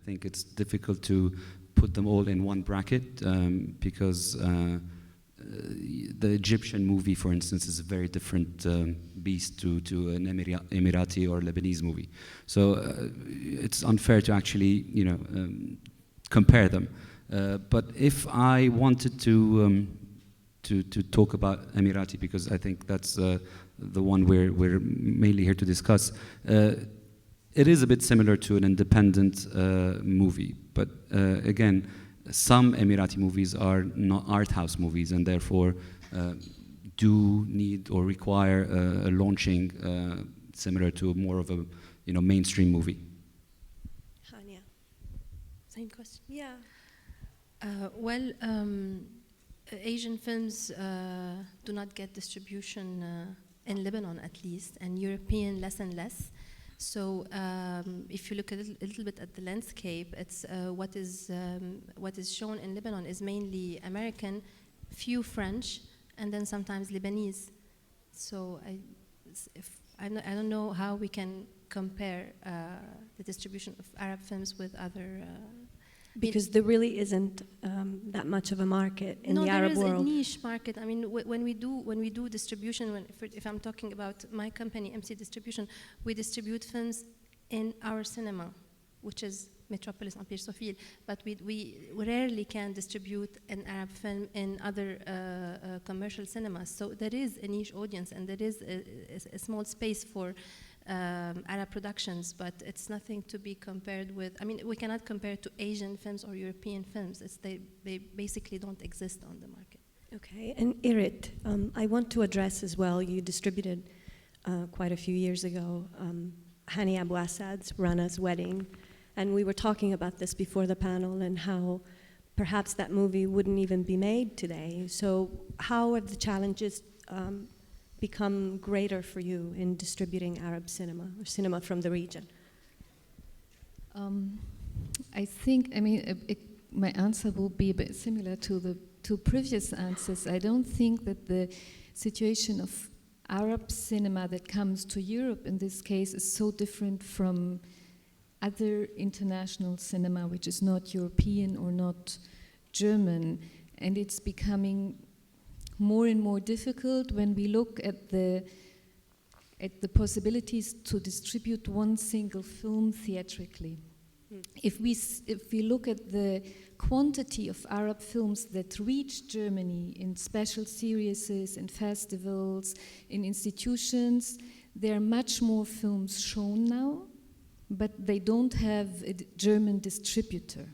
think it's difficult to put them all in one bracket because the Egyptian movie, for instance, is a very different beast to an Emirati or Lebanese movie. So it's unfair to actually, compare them. But if I wanted to talk about Emirati, because I think that's the one we're mainly here to discuss, it is a bit similar to an independent movie. But again, some Emirati movies are not art house movies, and therefore do need or require a launching similar to more of a mainstream movie. Hania, same question. Yeah. Asian films do not get distribution in Lebanon, at least, and European less and less. So if you look a little bit at the landscape, it's what is shown in Lebanon is mainly American, few French, and then sometimes Lebanese. So I don't know how we can compare the distribution of Arab films with other. Because there really isn't that much of a market in the Arab world. No, there is a niche market. I mean, when we do distribution, if I'm talking about my company, MC Distribution, we distribute films in our cinema, which is Metropolis and Empire Sofil. But we rarely can distribute an Arab film in other commercial cinemas. So there is a niche audience, and there is a small space for Arab productions, but it's nothing to be compared with. I mean, we cannot compare to Asian films or European films. They basically don't exist on the market. Okay, and Irit, I want to address as well, you distributed quite a few years ago Hania Abu Assad's Rana's Wedding, and we were talking about this before the panel and how perhaps that movie wouldn't even be made today. So how have the challenges become greater for you in distributing Arab cinema or cinema from the region? I think, my answer will be a bit similar to the two previous answers. I don't think that the situation of Arab cinema that comes to Europe in this case is so different from other international cinema which is not European or not German, and it's becoming more and more difficult when we look at the possibilities to distribute one single film theatrically. If we look at the quantity of Arab films that reach Germany in special series, in festivals, in institutions, there are much more films shown now, but they don't have a German distributor.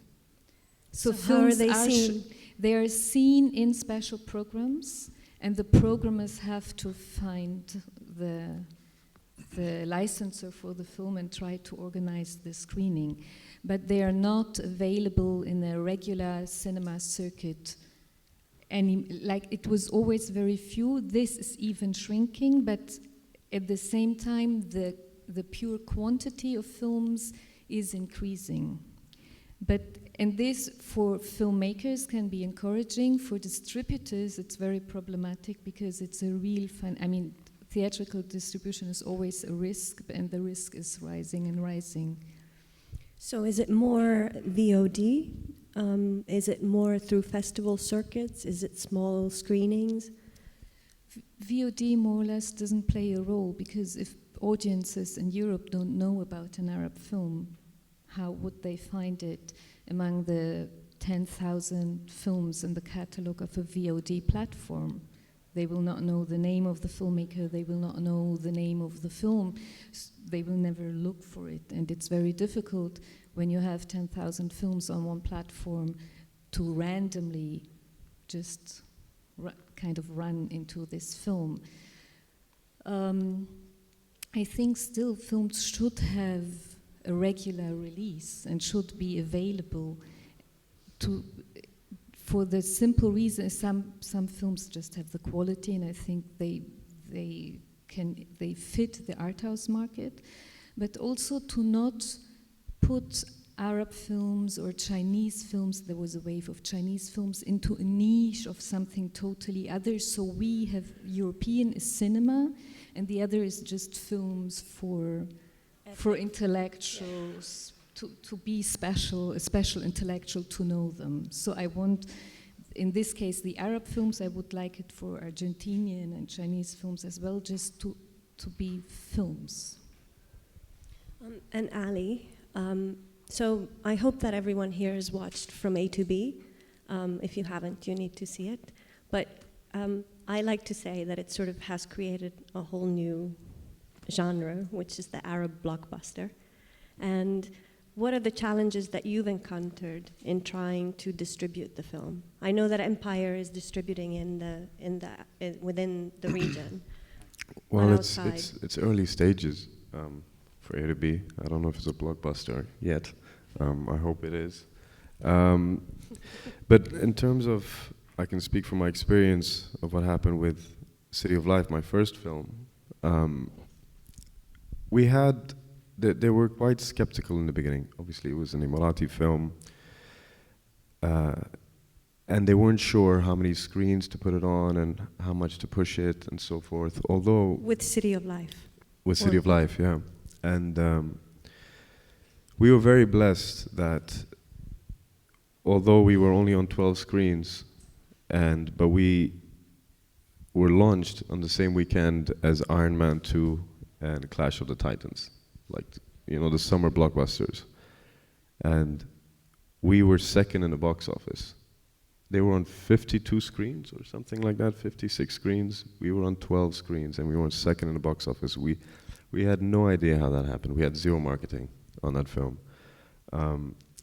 So how are they seen? They are seen in special programs, and the programmers have to find the licensor for the film and try to organize the screening. But they are not available in a regular cinema circuit. Like it was always very few. This is even shrinking, but at the same time, the pure quantity of films is increasing. And this, for filmmakers, can be encouraging. For distributors, it's very problematic because it's a real theatrical distribution is always a risk, and the risk is rising and rising. So is it more VOD? Is it more through festival circuits? Is it small screenings? VOD more or less doesn't play a role, because if audiences in Europe don't know about an Arab film, how would they find it among the 10,000 films in the catalog of a VOD platform? They will not know the name of the filmmaker, they will not know the name of the film, they will never look for it. And it's very difficult when you have 10,000 films on one platform to randomly just kind of run into this film. I think still films should have a regular release and should be available for the simple reason some films just have the quality, and I think they fit the art house market, but also to not put Arab films or Chinese films, there was a wave of Chinese films, into a niche of something totally other. So we have European is cinema, and the other is just films for intellectuals, to be special, a special intellectual to know them. So I want, in this case, the Arab films, I would like it for Argentinian and Chinese films as well, just to be films. And Ali, so I hope that everyone here has watched From A to B. If you haven't, you need to see it. But I like to say that it sort of has created a whole new genre, which is the Arab blockbuster. And what are the challenges that you've encountered in trying to distribute the film? I know that Empire is distributing within the region. Well, it's early stages for A to B. I don't know if it's a blockbuster yet. I hope it is. But in terms of, I can speak from my experience of what happened with City of Life, my first film. They were quite skeptical in the beginning. Obviously, it was an Emirati film. And they weren't sure how many screens to put it on and how much to push it and so forth. Although with City of Life. With City of Life, yeah. And we were very blessed that although we were only on 12 screens, but we were launched on the same weekend as Iron Man 2 and Clash of the Titans, like, you know, the summer blockbusters. And we were second in the box office. They were on 52 screens or something like that, 56 screens. We were on 12 screens and we were second in the box office. We had no idea how that happened. We had zero marketing on that film.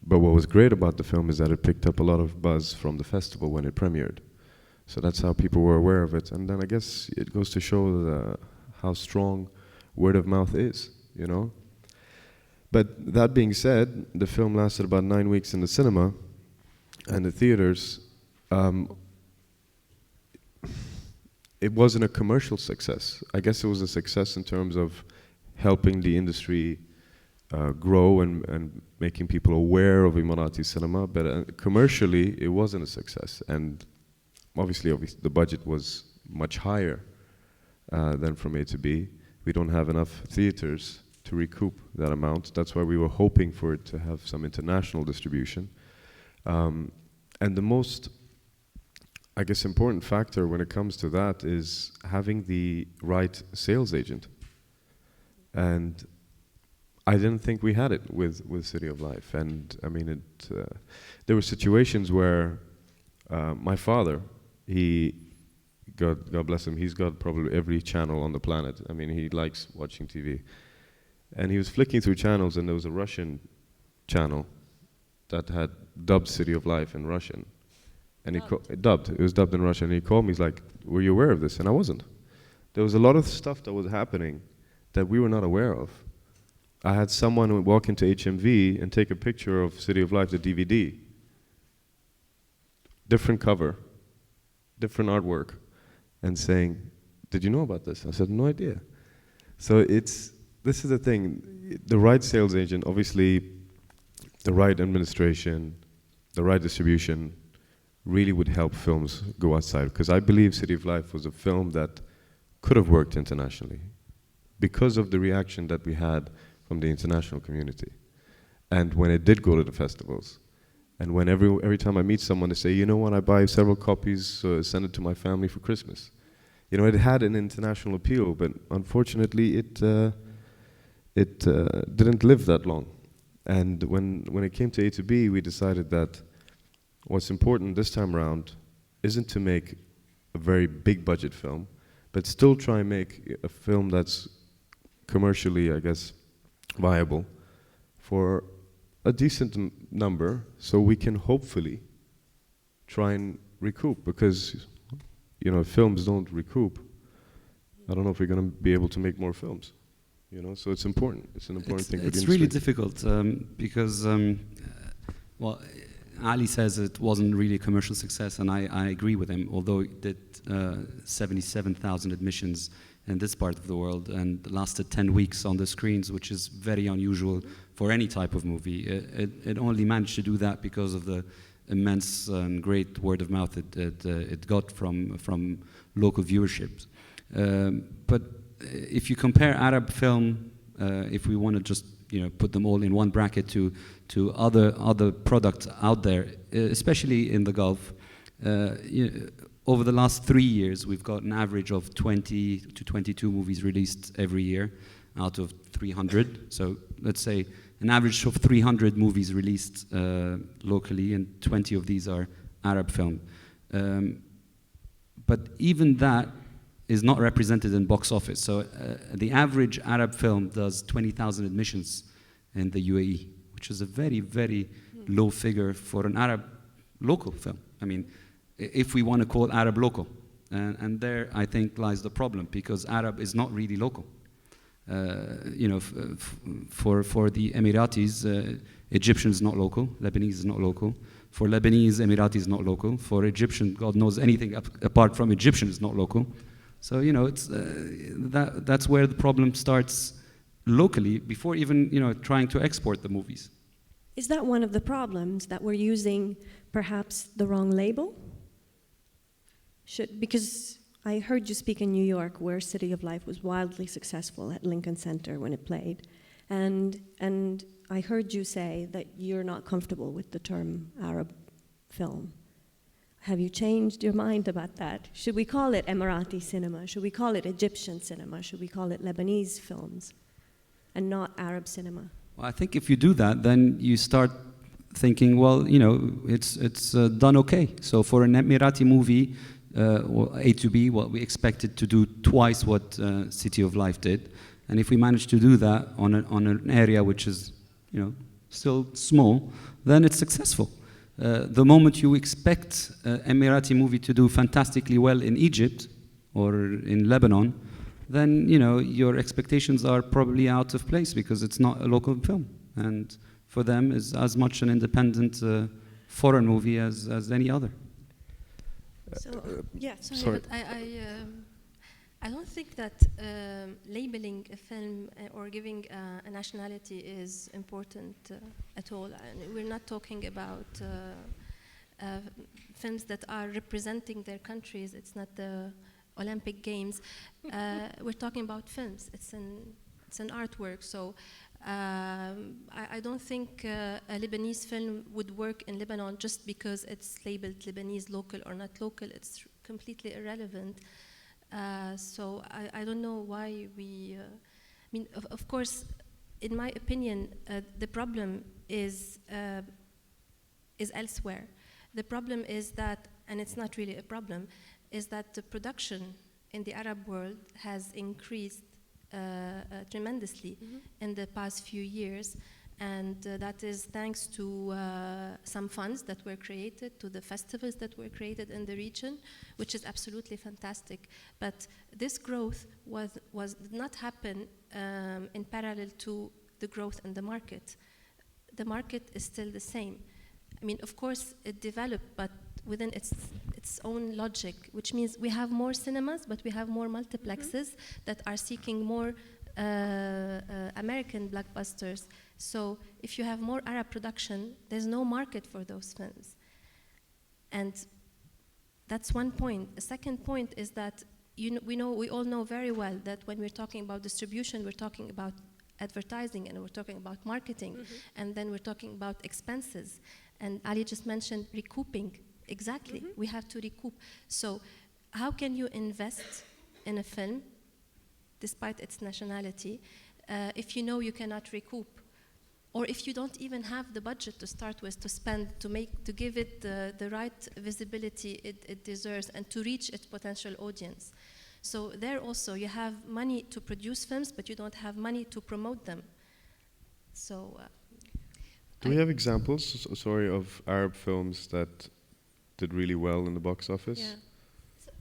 But what was great about the film is that it picked up a lot of buzz from the festival when it premiered. So that's how people were aware of it. And then I guess it goes to show how strong word of mouth is, you know? But that being said, the film lasted about 9 weeks in the cinema and the theaters. It wasn't a commercial success. I guess it was a success in terms of helping the industry grow and making people aware of Emirati cinema, but commercially it wasn't a success. And obviously the budget was much higher than From A to B. We don't have enough theaters to recoup that amount. That's why we were hoping for it to have some international distribution. And the most, I guess, important factor when it comes to that is having the right sales agent. And I didn't think we had it with City of Life. And I mean, there were situations where my father, God bless him, he's got probably every channel on the planet. I mean, he likes watching TV. And he was flicking through channels and there was a Russian channel that had dubbed City of Life in Russian. And it was dubbed in Russian. And he called me, he's like, were you aware of this? And I wasn't. There was a lot of stuff that was happening that we were not aware of. I had someone walk into HMV and take a picture of City of Life, the DVD. Different cover, different artwork, and saying, did you know about this? I said, no idea. So this is the thing, the right sales agent, obviously the right administration, the right distribution really would help films go outside. Because I believe City of Life was a film that could have worked internationally because of the reaction that we had from the international community. And when it did go to the festivals, and when every time I meet someone, they say, you know what, I buy several copies, send it to my family for Christmas. You know, it had an international appeal, but unfortunately it didn't live that long. And when it came to A to B, we decided that what's important this time around isn't to make a very big budget film, but still try and make a film that's commercially, I guess, viable for a decent number, so we can hopefully try and recoup. Because, you know, if films don't recoup, I don't know if we're going to be able to make more films. You know, so it's important. It's an important thing for the industry. It's really difficult because, well, Ali says it wasn't really a commercial success, and I agree with him. Although it did 77,000 admissions in this part of the world and lasted 10 weeks on the screens, which is very unusual for any type of movie. It only managed to do that because of the immense and great word of mouth it got from local viewerships. But if you compare Arab film, if we want to just put them all in one bracket to other products out there, especially in the Gulf. Over the last 3 years, we've got an average of 20 to 22 movies released every year out of 300. So let's say an average of 300 movies released locally, and 20 of these are Arab film. But even that is not represented in box office. So the average Arab film does 20,000 admissions in the UAE, which is a very, very low figure for an Arab local film. I mean, if we want to call Arab local. And there, I think, lies the problem, because Arab is not really local. For the Emiratis, Egyptian is not local, Lebanese is not local. For Lebanese, Emirati is not local. For Egyptian, God knows anything apart from Egyptian is not local. So, it's that's where the problem starts locally before even, trying to export the movies. Is that one of the problems, that we're using perhaps the wrong label? Because I heard you speak in New York, where City of Life was wildly successful at Lincoln Center when it played. And I heard you say that you're not comfortable with the term Arab film. Have you changed your mind about that? Should we call it Emirati cinema? Should we call it Egyptian cinema? Should we call it Lebanese films and not Arab cinema? Well, I think if you do that, then you start thinking, well, it's done okay. So for an Emirati movie, A to B, we expected to do twice what City of Life did. And if we manage to do that on an area which is, still small, then it's successful. The moment you expect an Emirati movie to do fantastically well in Egypt or in Lebanon, then, your expectations are probably out of place, because it's not a local film. And for them, it's as much an independent foreign movie as any other. So, yeah, sorry. But I don't think that labeling a film or giving a nationality is important at all. And we're not talking about films that are representing their countries. It's not the Olympic Games. We're talking about films. It's an artwork. So I don't think a Lebanese film would work in Lebanon just because it's labeled Lebanese local or not local. It's completely irrelevant. So I don't know why we. Of course, in my opinion, the problem is elsewhere. The problem is that, and it's not really a problem, is that the production in the Arab world has increased tremendously in the past few years, and that is thanks to some funds that were created, to the festivals that were created in the region, which is absolutely fantastic. But this growth did not happen in parallel to the growth in the market. The market is still the same. Of course, it developed, but within its own logic, which means we have more cinemas, but we have more multiplexes that are seeking more American blockbusters. So if you have more Arab production, there's no market for those films. And that's one point. The second point is that we all know very well that when we're talking about distribution, we're talking about advertising, and we're talking about marketing, and then we're talking about expenses. And Ali just mentioned recouping. Exactly, we have to recoup. So how can you invest in a film, despite its nationality, if you know you cannot recoup? Or if you don't even have the budget to start with, to spend, to give it the right visibility it deserves, and to reach its potential audience. So there also, you have money to produce films, but you don't have money to promote them. So do we have examples, of Arab films that did really well in the box office? Yeah.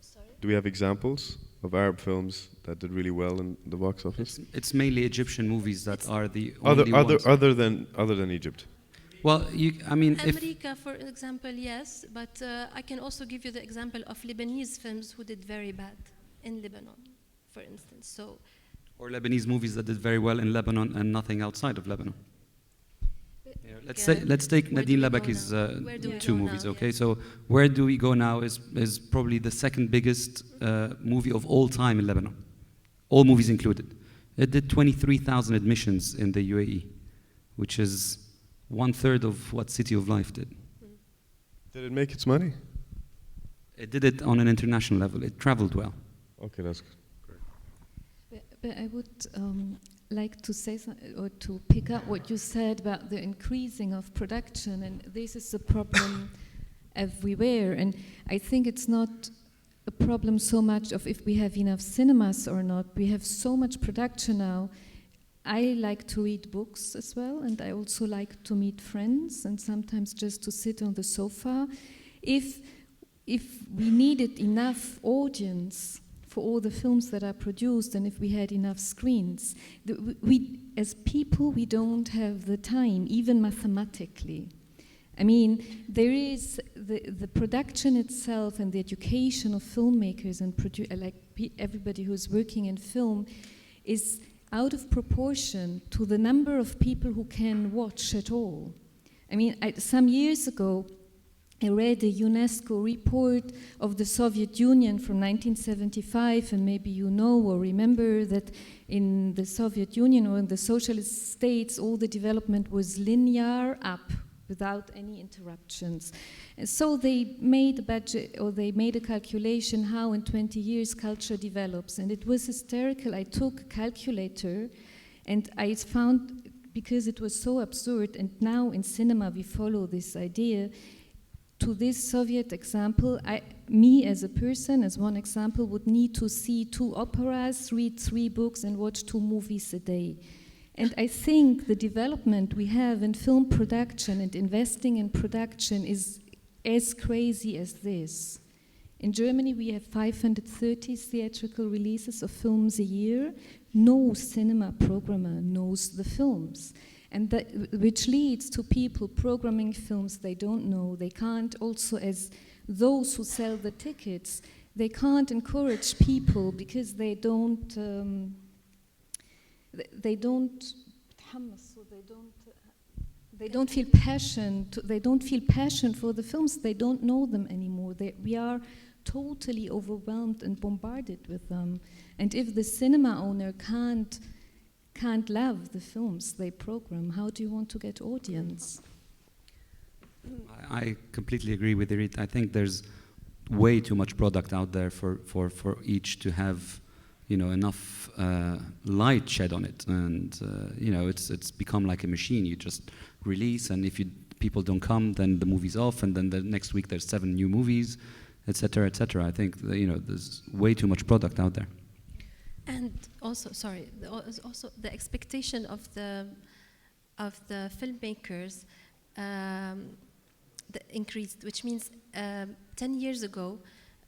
Sorry? Do we have examples of Arab films that did really well in the box office? It's mainly Egyptian movies that are the only ones. Other than Egypt. Well, America, for example, yes, but I can also give you the example of Lebanese films who did very bad in Lebanon, for instance. Or Lebanese movies that did very well in Lebanon and nothing outside of Lebanon. Let's take Nadine Labaki's two movies, okay? Yeah. So Where Do We Go Now is probably the second biggest movie of all time in Lebanon, all movies included. It did 23,000 admissions in the UAE. which is 1/3 of what City of Life did. Did it make its money? It did it on an international level. It traveled well. Okay, that's good. But I would like to say or to pick up what you said about the increasing of production, and this is a problem everywhere. And I think it's not a problem so much of if we have enough cinemas or not. We have so much production now. I like to read books as well, and I also like to meet friends, and sometimes just to sit on the sofa. If we needed enough audience for all the films that are produced, and if we had enough screens, we as people, we don't have the time, even mathematically. I mean, there is the production itself and the education of filmmakers and everybody who's working in film is out of proportion to the number of people who can watch at all. I mean, some years ago, I read a UNESCO report of the Soviet Union from 1975, and maybe you know or remember that in the Soviet Union or in the socialist states, all the development was linear up without any interruptions. And so they made a budget, or they made a calculation how in 20 years culture develops, and it was hysterical. I took a calculator and I found, because it was so absurd, and now in cinema we follow this idea, to this Soviet example, me as a person, as one example, would need to see 2 operas, read 3 books, and watch 2 movies a day. And I think the development we have in film production and investing in production is as crazy as this. In Germany, we have 530 theatrical releases of films a year. No cinema programmer knows the films. And which leads to people programming films they don't know. They can't also, as those who sell the tickets, they can't encourage people because they don't feel passion. They don't feel passion for the films. They don't know them anymore. We are totally overwhelmed and bombarded with them. And if the cinema owner can't love the films they program, how do you want to get audience? I completely agree with Irit. I think there's way too much product out there for each to have, enough light shed on it, and it's become like a machine. You just release, and if people don't come, then the movie's off, and then the next week there's 7 new movies, etc., etc. I think there's way too much product out there. And also, also the expectation of the filmmakers increased, which means 10 years ago,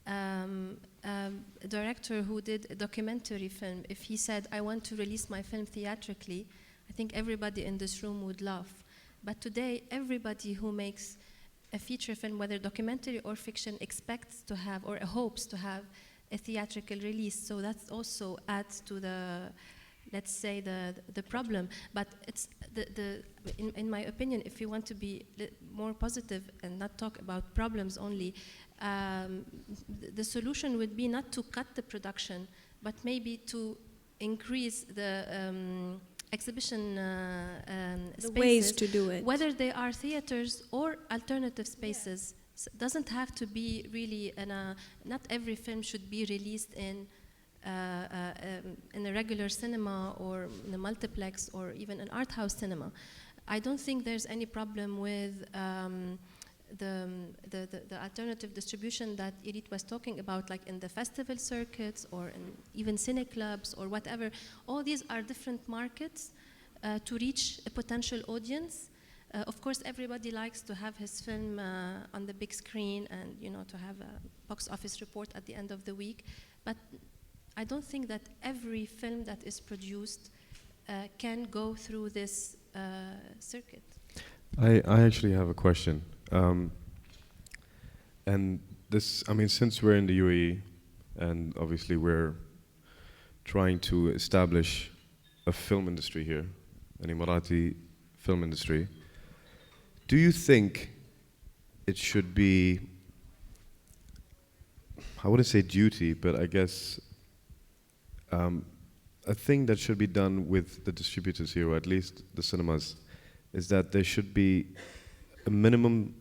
a director who did a documentary film, if he said, I want to release my film theatrically, I think everybody in this room would laugh. But today, everybody who makes a feature film, whether documentary or fiction, expects to have or hopes to have a theatrical release. So that also adds to the, let's say, the problem. But it's in my opinion, if you want to be more positive and not talk about problems only, the solution would be not to cut the production, but maybe to increase the exhibition spaces, ways to do it, whether they are theaters or alternative spaces. So it doesn't have to be really, not every film should be released in a regular cinema or in a multiplex or even an art house cinema. I don't think there's any problem with the alternative distribution that Irit was talking about, like in the festival circuits or in even cine clubs or whatever. All these are different markets to reach a potential audience. Of course, everybody likes to have his film on the big screen and to have a box office report at the end of the week. But I don't think that every film that is produced can go through this circuit. I actually have a question. And this, since we're in the UAE, and obviously we're trying to establish a film industry here, an Emirati film industry, do you think it should be, I wouldn't say duty, but I guess a thing that should be done with the distributors here, or at least the cinemas, is that there should be a minimum,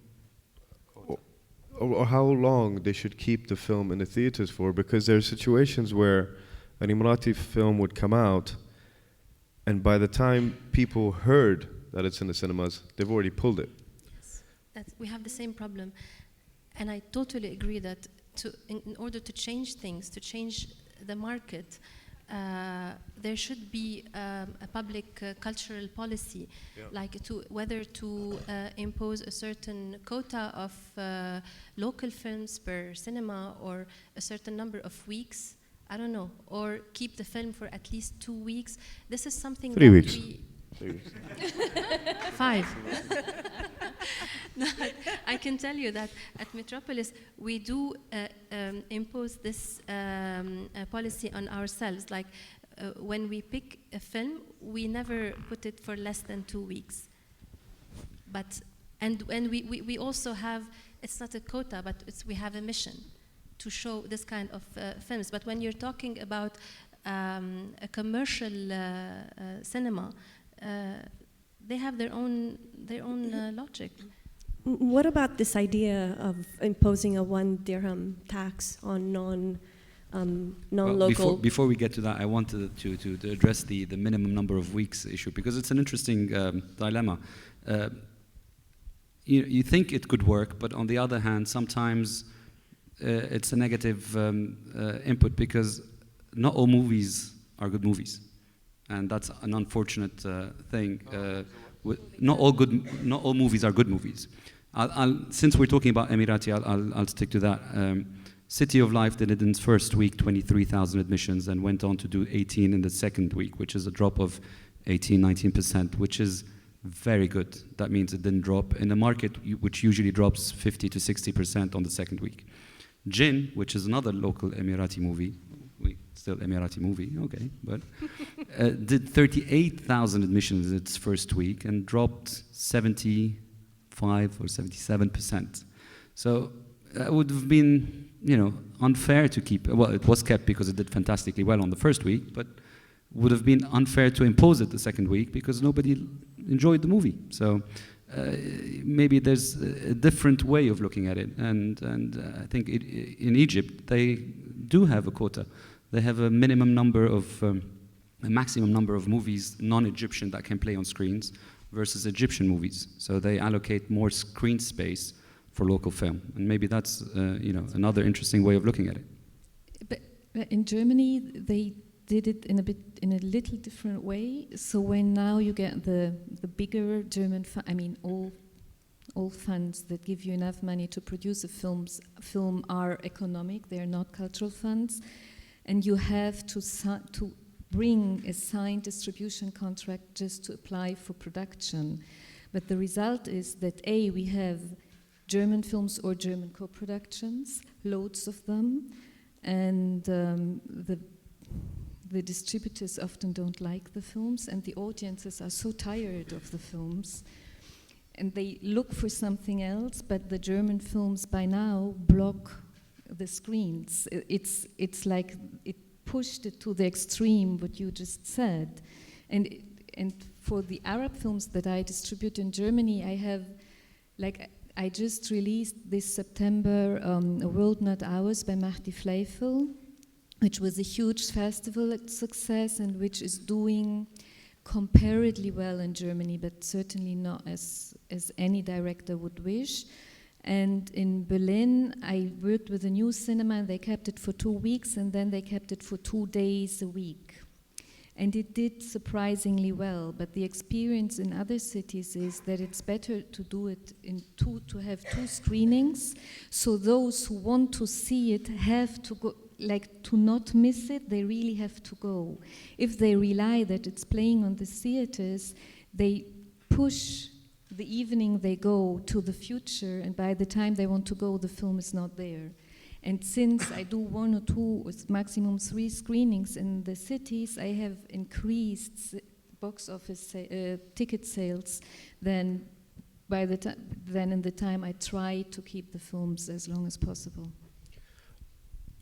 or how long they should keep the film in the theaters for, because there are situations where an Emirati film would come out, and by the time people heard that it's in the cinemas, they've already pulled it. Yes, we have the same problem. And I totally agree that in order to change things, to change the market, there should be a public cultural policy, like whether to impose a certain quota of local films per cinema, or a certain number of weeks, I don't know, or keep the film for at least 2 weeks. This is something 3 weeks. 3 weeks. 5. No, I can tell you that at Metropolis we do impose this policy on ourselves. Like when we pick a film, we never put it for less than 2 weeks. But and we also have, it's not a quota, but we have a mission to show this kind of films. But when you're talking about a commercial cinema, they have their own logic. What about this idea of imposing a 1 dirham tax on non-local? Well, before we get to that, I wanted to address the minimum number of weeks issue, because it's an interesting dilemma. You think it could work, but on the other hand, sometimes it's a negative input, because not all movies are good movies, and that's an unfortunate thing. Not all movies are good movies. Since we're talking about Emirati, I'll stick to that. City of Life did it in its first week, 23,000 admissions, and went on to do 18 in the second week, which is a drop of 19%, which is very good. That means it didn't drop in a market which usually drops 50 to 60% on the second week. Jinn, which is another local Emirati movie, still Emirati movie, okay, but did 38,000 admissions in its first week and dropped 75 or 77%. So it would have been, unfair to keep. Well, it was kept because it did fantastically well on the first week, but would have been unfair to impose it the second week because nobody enjoyed the movie. So maybe there's a different way of looking at it, and I think in Egypt they do have a quota. They have a minimum number of, a maximum number of movies, non-Egyptian, that can play on screens versus Egyptian movies. So they allocate more screen space for local film, and maybe that's another interesting way of looking at it. But in Germany, they did it in a little different way. So when now you get the bigger German, all funds that give you enough money to produce a film are economic. They are not cultural funds. And you have to bring a signed distribution contract just to apply for production. But the result is that we have German films or German co-productions, loads of them, and the distributors often don't like the films, and the audiences are so tired of the films, and they look for something else, but the German films by now block the screens. It's like it pushed it to the extreme, what you just said. And for the Arab films that I distribute in Germany, I just released this September World Not Ours by Mahdi Fleifel, which was a huge festival success and which is doing comparatively well in Germany, but certainly not as any director would wish. And in Berlin, I worked with a new cinema, and they kept it for 2 weeks, and then they kept it for 2 days a week. And it did surprisingly well, but the experience in other cities is that it's better to do it to have 2 screenings, so those who want to see it have to go, to not miss it, they really have to go. If they rely that it's playing on the theaters, they push the evening they go to the future, and by the time they want to go, the film is not there. And since I do 1 or 2 or maximum 3 screenings in the cities, I have increased box office ticket sales than in the time I try to keep the films as long as possible.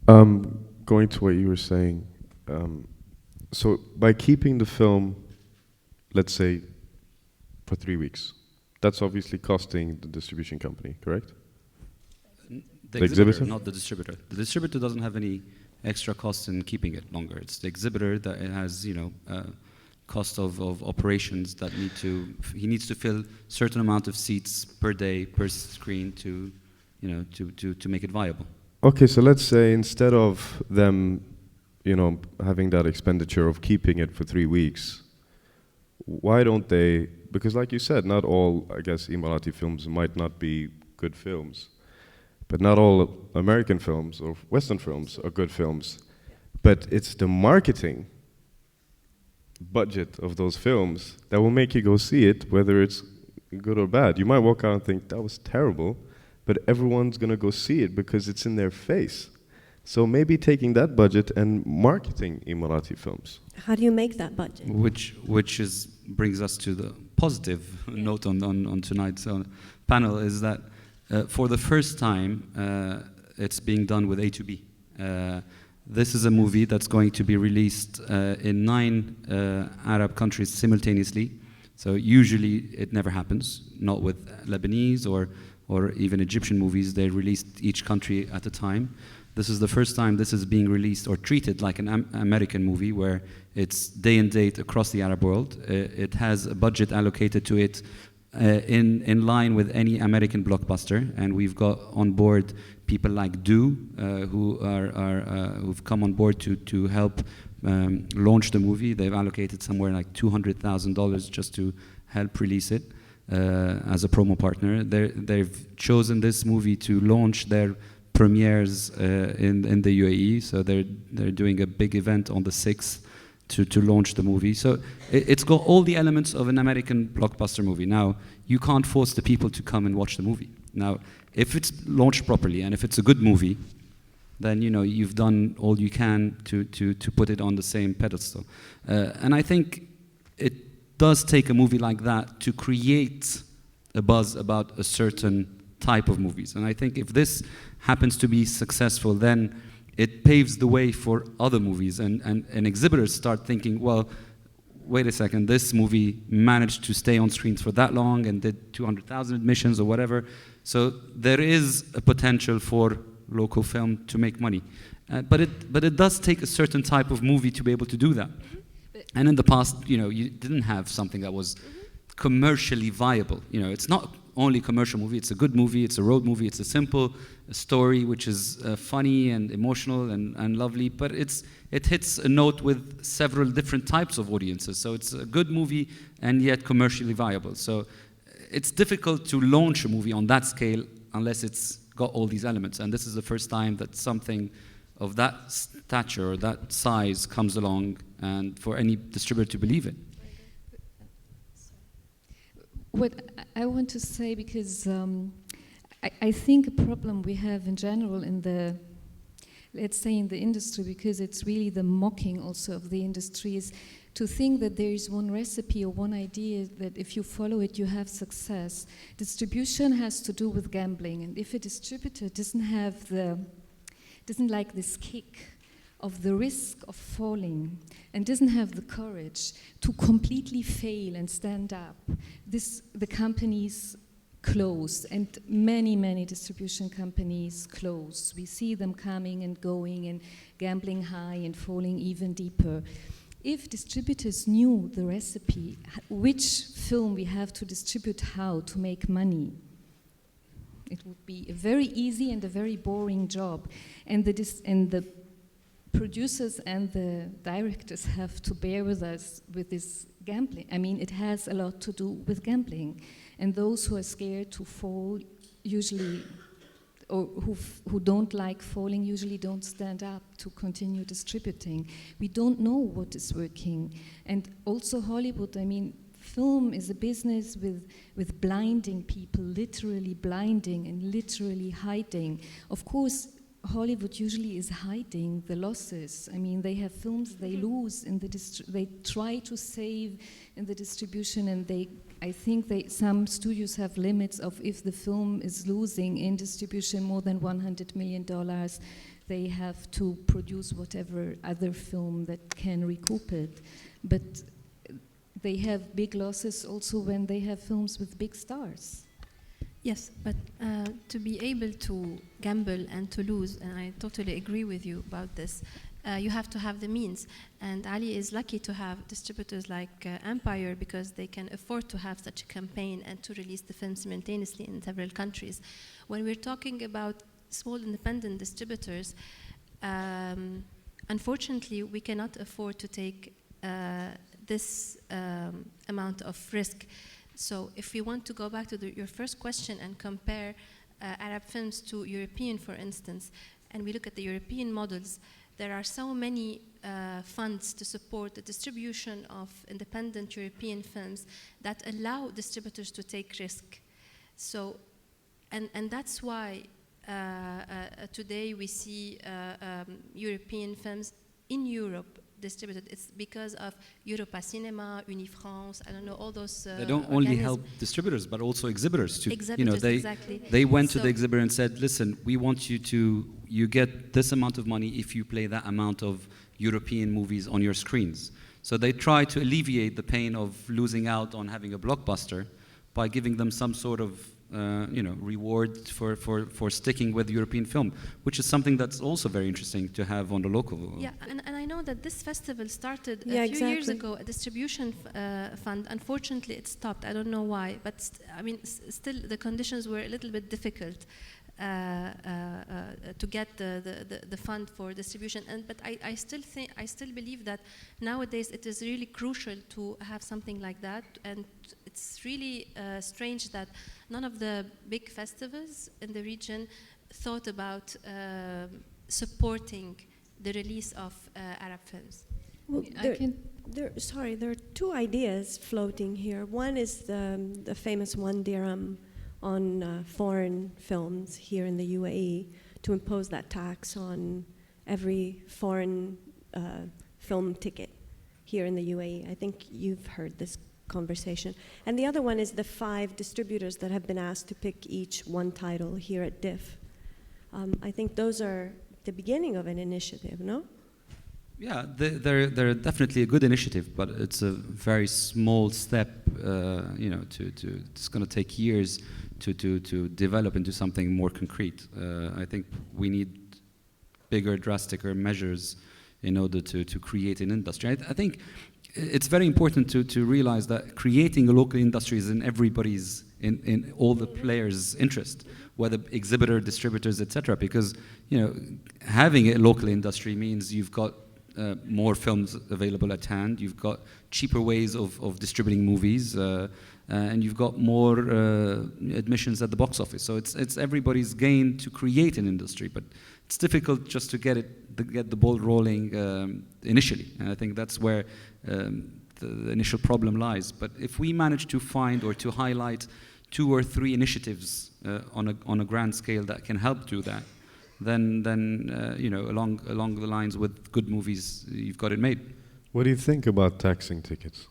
Going to what you were saying, so by keeping the film, let's say, for 3 weeks. That's obviously costing the distribution company, correct? The exhibitor, not the distributor. The distributor doesn't have any extra costs in keeping it longer. It's the exhibitor that it has, cost of operations that he needs to fill certain amount of seats per day, per screen to make it viable. Okay, so let's say instead of them, having that expenditure of keeping it for 3 weeks, why don't they, because like you said, not all, I guess, Emirati films might not be good films, but not all American films or Western films are good films, but it's the marketing budget of those films that will make you go see it, whether it's good or bad. You might walk out and think, that was terrible, but everyone's gonna go see it because it's in their face. So maybe taking that budget and marketing Emirati films. How do you make that budget? Which brings us to the positive note on tonight's panel, is that for the first time it's being done with A2B. This is a movie that's going to be released in 9 Arab countries simultaneously. So usually it never happens, not with Lebanese or even Egyptian movies. They released each country at a time. This is the first time this is being released or treated like an American movie, where it's day and date across the Arab world. It has a budget allocated to it in line with any American blockbuster, and we've got on board people like who've come on board to help launch the movie. They've allocated somewhere like $200,000 just to help release it as a promo partner. They've chosen this movie to launch their premieres in the UAE, so they're doing a big event on the 6th to launch the movie. So it's got all the elements of an American blockbuster movie. Now, you can't force the people to come and watch the movie. Now, if it's launched properly and if it's a good movie, then you've done all you can to put it on the same pedestal. And I think it does take a movie like that to create a buzz about a certain type of movies. And I think if this happens to be successful, then it paves the way for other movies, and exhibitors start thinking, well, wait a second, this movie managed to stay on screens for that long and did 200,000 admissions or whatever. So there is a potential for local film to make money. But it does take a certain type of movie to be able to do that. And in the past, you didn't have something that was commercially viable. It's not only commercial movie, it's a good movie, it's a road movie, it's a simple story which is funny and emotional and lovely, but it hits a note with several different types of audiences. So it's a good movie and yet commercially viable. So it's difficult to launch a movie on that scale unless it's got all these elements. And this is the first time that something of that stature or that size comes along, and for any distributor to believe it. What I want to say, because I think a problem we have in general in the, let's say in the industry, because it's really the mocking also of the industry, is to think that there is one recipe or one idea that if you follow it, you have success. Distribution has to do with gambling, and if a distributor doesn't like this kick of the risk of falling and doesn't have the courage to completely fail and stand up, the companies close, and many distribution companies close. We see them coming and going and gambling high and falling even deeper. If distributors knew the recipe, which film we have to distribute how to make money, it would be a very easy and a very boring job. And the producers and the directors have to bear with us with this gambling. I mean, it has a lot to do with gambling. And those who are scared to fall usually, or who don't like falling, usually don't stand up to continue distributing. We don't know what is working. And also Hollywood, I mean, film is a business with blinding people, literally blinding and literally hiding. Of course, Hollywood usually is hiding the losses. I mean, they have films they lose in they try to save in the distribution, and I think some studios have limits of if the film is losing in distribution more than $100 million, they have to produce whatever other film that can recoup it. But they have big losses also when they have films with big stars. Yes, but to be able to gamble and to lose, and I totally agree with you about this, you have to have the means. And Ali is lucky to have distributors like Empire, because they can afford to have such a campaign and to release the film simultaneously in several countries. When we're talking about small independent distributors, unfortunately, we cannot afford to take this amount of risk. So if we want to go back to your first question and compare Arab films to European, for instance, and we look at the European models, there are so many funds to support the distribution of independent European films that allow distributors to take risk. So, and that's why today we see European films in Europe distributed. It's because of Europa Cinema, Unifrance, I don't know, all those they don't only help distributors, but also exhibitors. Exhibitors, exactly. They went to the exhibitor and said, listen, we want you get this amount of money if you play that amount of European movies on your screens. So they try to alleviate the pain of losing out on having a blockbuster by giving them some sort of reward for sticking with European film, which is something that's also very interesting to have on the local. Yeah, and I know that this festival started a few years ago, a distribution fund. Unfortunately, it stopped. I don't know why, but still the conditions were a little bit difficult to get the fund for distribution. But I still believe that nowadays it is really crucial to have something like that, and it's really strange that none of the big festivals in the region thought about supporting the release of Arab films. Well, there are two ideas floating here. One is the famous 1 dirham on foreign films here in the UAE, to impose that tax on every foreign film ticket here in the UAE. I think you've heard this conversation. And the other one is the 5 distributors that have been asked to pick each one title here at DIF. I think those are the beginning of an initiative, no? Yeah, they're definitely a good initiative, but it's a very small step. It's going to take years to develop into something more concrete. I think we need bigger, drasticer measures in order to create an industry. I think it's very important to realize that creating a local industry is in everybody's, in all the players' interest, whether exhibitor, distributors, etc. Because having a local industry means you've got more films available at hand, you've got cheaper ways of distributing movies, and you've got more admissions at the box office. So it's everybody's gain to create an industry, but it's difficult just to get the ball rolling initially. And I think that's where the initial problem lies. But if we manage to find or to highlight 2 or 3 initiatives on a grand scale that can help do that, then along the lines with good movies, you've got it made. What do you think about taxing tickets?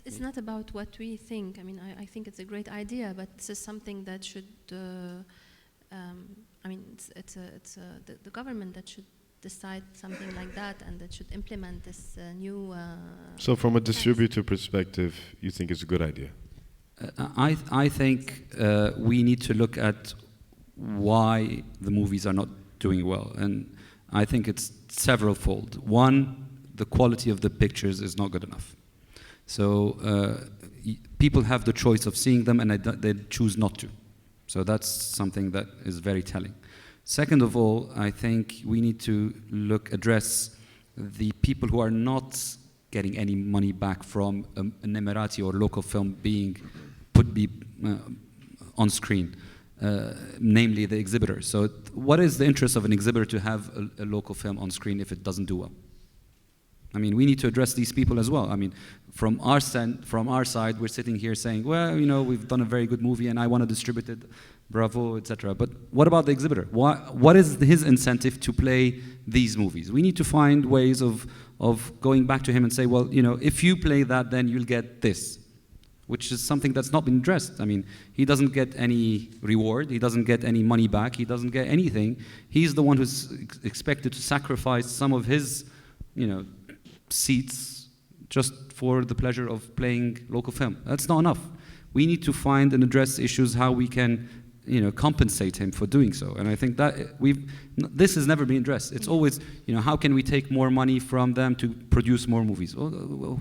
It's not about what we think. I mean, I think it's a great idea, but this is something that should. It's the government that should decide something like that, and that should implement this new. So, from a distributor perspective, you think it's a good idea? I think we need to look at why the movies are not doing well, and I think it's several-fold. One, the quality of the pictures is not good enough. So people have the choice of seeing them, and they choose not to. So that's something that is very telling. Second of all, I think we need to address the people who are not getting any money back from an Emirati or local film being on screen, namely the exhibitor. So what is the interest of an exhibitor to have a local film on screen if it doesn't do well? I mean, we need to address these people as well. I mean, from our side, we're sitting here saying, well, we've done a very good movie and I want to distribute it, bravo, etc. But what about the exhibitor? What is his incentive to play these movies? We need to find ways of going back to him and say, well, if you play that, then you'll get this, which is something that's not been addressed. I mean, he doesn't get any reward, he doesn't get any money back, he doesn't get anything. He's the one who's expected to sacrifice some of his, seats just for the pleasure of playing local film. That's not enough. We need to find and address issues how we can, compensate him for doing so. And I think that this has never been addressed. It's always, how can we take more money from them to produce more movies? Well,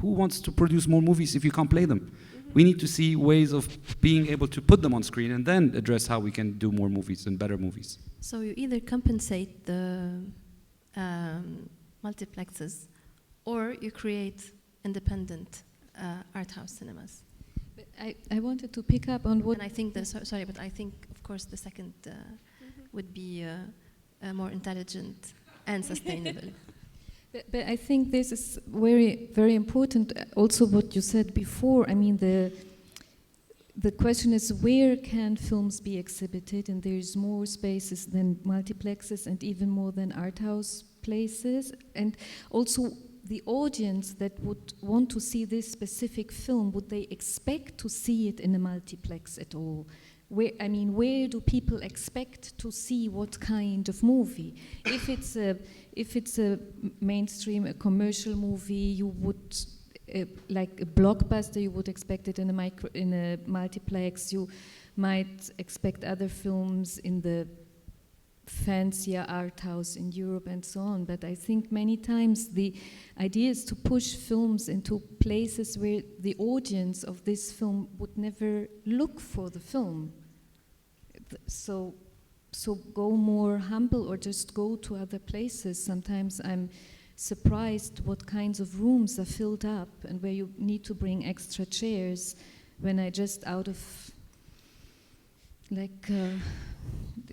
who wants to produce more movies if you can't play them? We need to see ways of being able to put them on screen and then address how we can do more movies and better movies. So you either compensate the multiplexes, or you create independent art house cinemas. But I wanted to pick up on what... And I think, sorry, but I think, of course, the second would be more intelligent and sustainable. But I think this is very, very important. Also, what you said before. I mean, the question is, where can films be exhibited? And there's more spaces than multiplexes, and even more than art house places. And also, the audience that would want to see this specific film, would they expect to see it in a multiplex at all? Where do people expect to see what kind of movie? If it's a mainstream, a commercial movie, you would like a blockbuster, you would expect it in a multiplex. You might expect other films in the fancier art house in Europe and so on. But I think many times the idea is to push films into places where the audience of this film would never look for the film. So go more humble, or just go to other places. Sometimes I'm surprised what kinds of rooms are filled up and where you need to bring extra chairs, when I just out of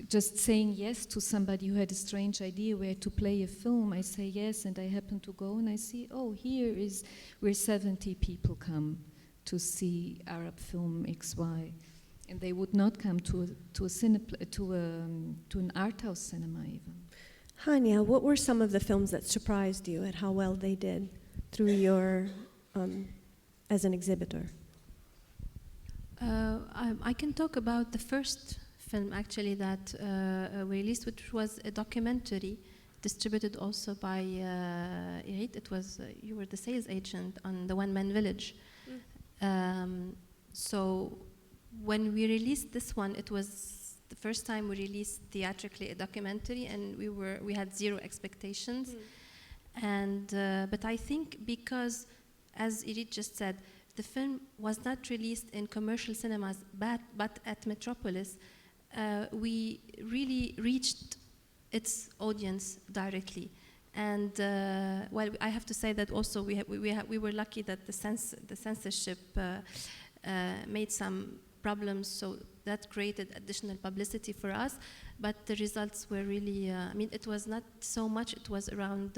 just saying yes to somebody who had a strange idea where to play a film, I say yes, and I happen to go and I see, oh, here is where 70 people come to see Arab film XY, and they would not come to an art house cinema even. Hania, what were some of the films that surprised you at how well they did through your as an exhibitor? I can talk about the first film actually that we released, which was a documentary distributed also by Irit. It was you were the sales agent on the One Man Village. So when we released this one, it was the first time we released theatrically a documentary, and we had zero expectations. And but I think because, as Irit just said, the film was not released in commercial cinemas, but at Metropolis, we really reached its audience directly. And well, I have to say that also we were lucky that the censorship made some problems, so that created additional publicity for us. But the results were really, I mean, it was not so much. It was around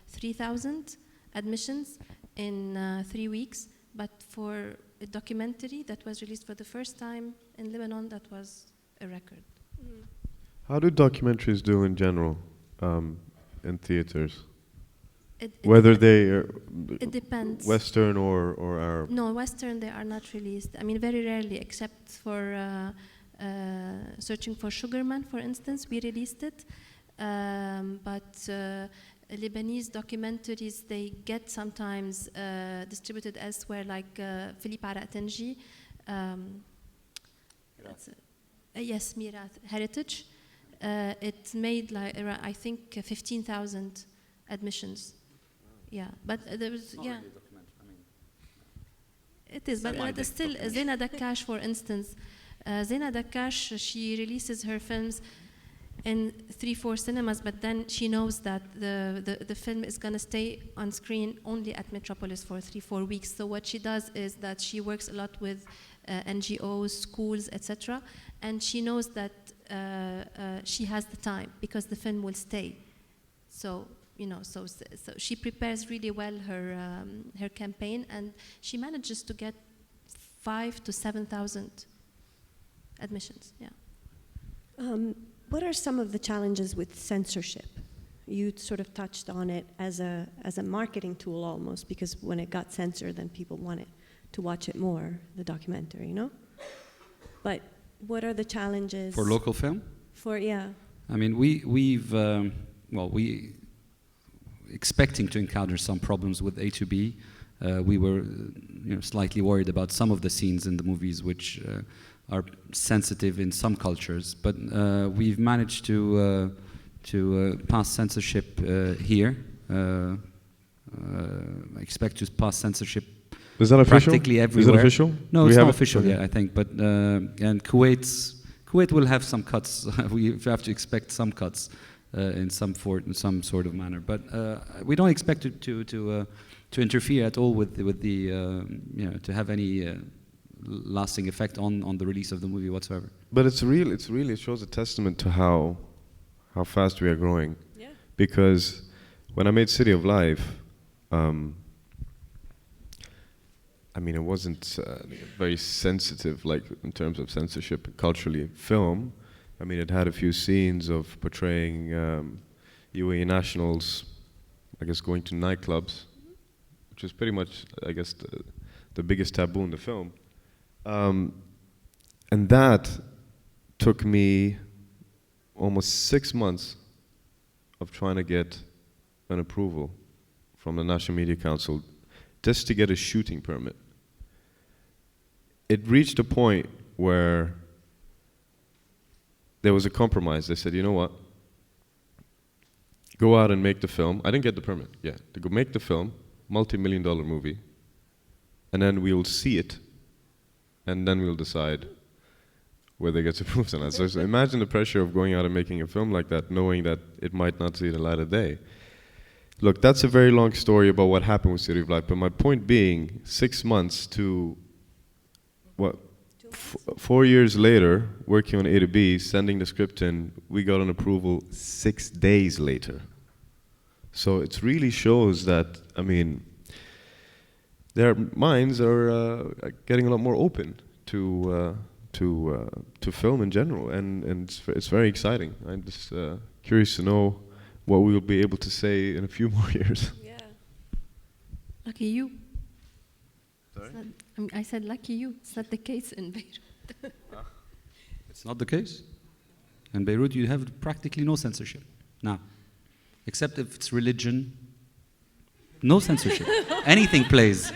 3,000 admissions in 3 weeks. But for a documentary that was released for the first time in Lebanon, that was a record. How do documentaries do in general in theaters? Whether they are it depends. Western or Arab? No, Western they are not released. I mean, very rarely, except for Searching for Sugarman, for instance, we released it. But Lebanese documentaries, they get sometimes distributed elsewhere, like Philippe Aratenji. Yes, Mirath Heritage. It made like I think 15,000 admissions. Yeah, but there was it is, but it is still Zena Dakkash, for instance. Zena Dakkash, she releases her films in 3-4 cinemas, but then she knows that the film is going to stay on screen only at Metropolis for 3-4 weeks. So what she does is that she works a lot with NGOs, schools, etc. And she knows that she has the time because the film will stay. So so she prepares really well her campaign, and she manages to get 5,000 to 7,000 admissions. Yeah. What are some of the challenges with censorship? You sort of touched on it as a marketing tool almost, because when it got censored, then people wanted to watch it more, the documentary, But what are the challenges for local film? Yeah. I mean, expecting to encounter some problems with A2B. We were slightly worried about some of the scenes in the movies which are sensitive in some cultures, but we've managed to pass censorship here. I expect to pass censorship. Is that official? Practically everywhere. Is it official? No, it's not official yet, I think. But and Kuwait will have some cuts. We have to expect some cuts in some sort of manner. But we don't expect it to interfere at all with the to have any lasting effect on the release of the movie whatsoever. But it shows a testament to how fast we are growing. Yeah. Because when I made City of Life, I mean, it wasn't very sensitive, like in terms of censorship culturally. Film, I mean, it had a few scenes of portraying UAE nationals, I guess, going to nightclubs, which is pretty much, I guess, the biggest taboo in the film. And that took me almost 6 months of trying to get an approval from the National Media Council just to get a shooting permit. It reached a point where there was a compromise. They said, you know what? Go out and make the film. I didn't get the permit, yeah. To go make the film, multi-million-dollar movie, and then we'll see it, and then we'll decide whether it gets approved or not. So imagine the pressure of going out and making a film like that, knowing that it might not see the light of day. Look, that's a very long story about what happened with City of Life, but my point being, 6 months to, 4 years later, working on A to B, sending the script in, we got an approval 6 days later. So it really shows that, I mean, their minds are getting a lot more open to film in general, and it's very exciting. I'm just curious to know what we will be able to say in a few more years. Yeah. Lucky you. Sorry? I said lucky you. It's not the case in Beirut. It's not the case. In Beirut, you have practically no censorship now, except if it's religion. No censorship. Anything plays.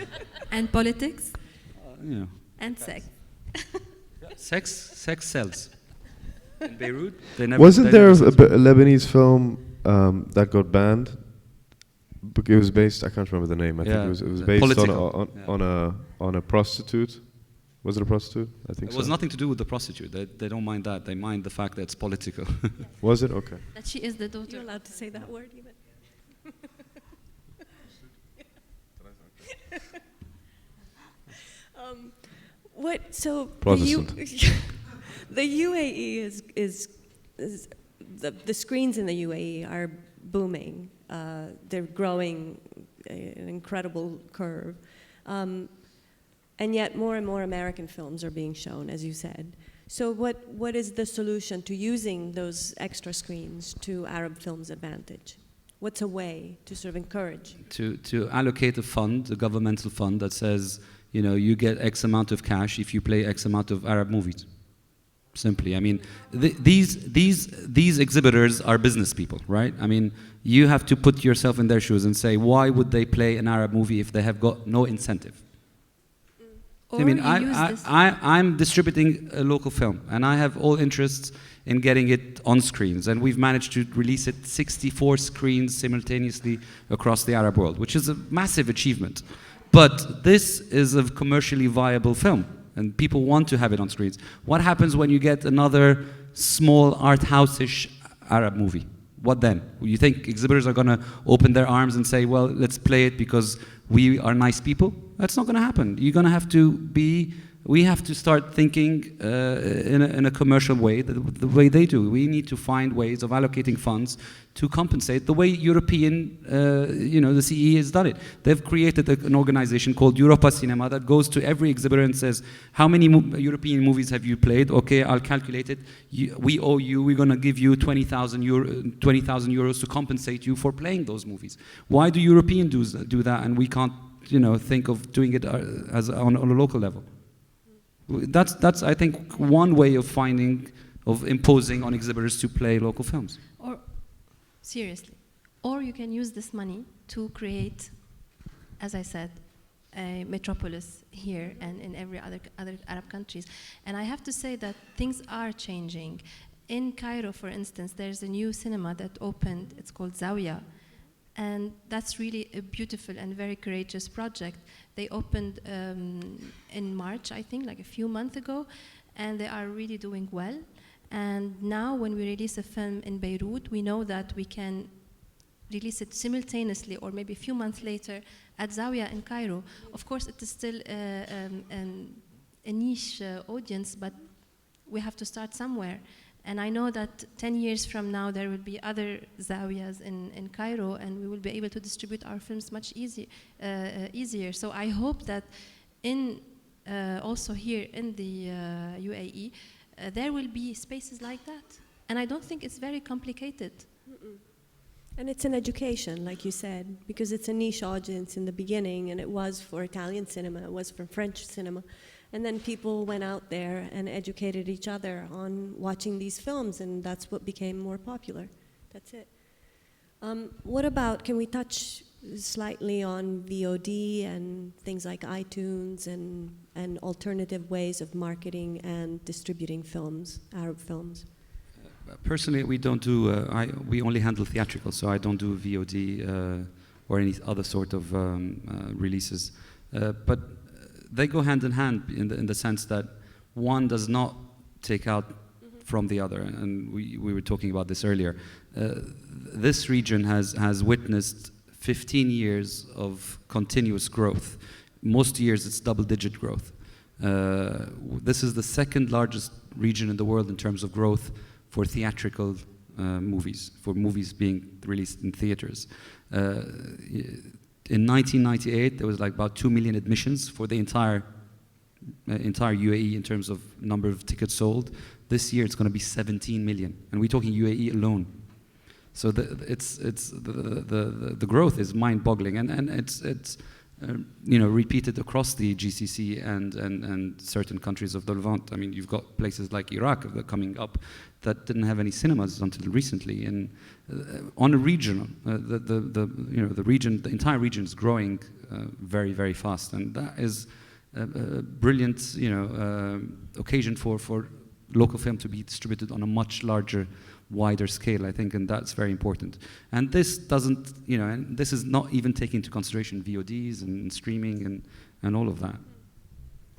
And politics. And sex. Sex sells. In Beirut, they never. Wasn't there a Lebanese film that got banned? But it was based. I can't remember the name. I think it was based on a prostitute. Was it a prostitute? I think so. It was nothing to do with the prostitute. They don't mind that. They mind the fact that it's political. Was it? Okay. That she is the daughter. You're allowed to say that word even. So Protestant. The UAE is the screens in the UAE are booming. They're growing an incredible curve. And yet more and more American films are being shown, as you said. So what is the solution to using those extra screens to Arab films' advantage? What's a way to sort of encourage? To allocate a fund, a governmental fund that says, you get X amount of cash if you play X amount of Arab movies. Simply, I mean, these exhibitors are business people, right? I mean, you have to put yourself in their shoes and say, why would they play an Arab movie if they have got no incentive? Or I mean, I'm distributing a local film, and I have all interests in getting it on screens, and we've managed to release it 64 screens simultaneously across the Arab world, which is a massive achievement. But this is a commercially viable film, and people want to have it on screens. What happens when you get another small art house-ish Arab movie? What then? You think exhibitors are going to open their arms and say, well, let's play it because we are nice people? That's not going to happen. You're going to have to we have to start thinking in a commercial way, the way they do. We need to find ways of allocating funds to compensate the way European, the CE has done it. They've created an organization called Europa Cinema that goes to every exhibitor and says, how many European movies have you played? Okay, I'll calculate it. We owe you, we're going to give you 20,000 euros to compensate you for playing those movies. Why do Europeans do that and we can't think of doing it on a local level? That's I think one way of imposing on exhibitors to play local films. Or seriously, Or you can use this money to create, as I said, a Metropolis here and in every other Arab countries. And I have to say that things are changing. In Cairo, for instance, there's a new cinema that opened. It's called Zawiya. And that's really a beautiful and very courageous project. They opened in March, I think, like a few months ago, and they are really doing well. And now when we release a film in Beirut, we know that we can release it simultaneously or maybe a few months later at Zawiya in Cairo. Of course, it is still a niche audience, but we have to start somewhere. And I know that 10 years from now, there will be other Zawiyas in Cairo, and we will be able to distribute our films much easier. So I hope that also here in the UAE, there will be spaces like that. And I don't think it's very complicated. And it's an education, like you said, because it's a niche audience in the beginning, and it was for Italian cinema, it was for French cinema. And then people went out there and educated each other on watching these films, and that's what became more popular. That's it. What about, can we touch slightly on VOD and things like iTunes and alternative ways of marketing and distributing films, Arab films? Personally, we don't do, we only handle theatrical, so I don't do VOD or any other sort of releases. But they go hand in hand in the sense that one does not take out from the other, and we were talking about this earlier. This region has witnessed 15 years of continuous growth. Most years it's double-digit growth. This is the second largest region in the world in terms of growth for theatrical movies, for movies being released in theaters. In 1998, there was like about 2 million admissions for the entire UAE in terms of number of tickets sold. This year, it's going to be 17 million, and we're talking UAE alone. So the growth is mind-boggling, and it's repeated across the GCC and certain countries of the Levant. I mean, you've got places like Iraq that are coming up that didn't have any cinemas until recently. And on a regional, the entire region is growing very, very fast, and that is a brilliant, occasion for local film to be distributed on a much larger, wider scale, I think, and that's very important. And this doesn't, and this is not even taking into consideration VODs and streaming and all of that.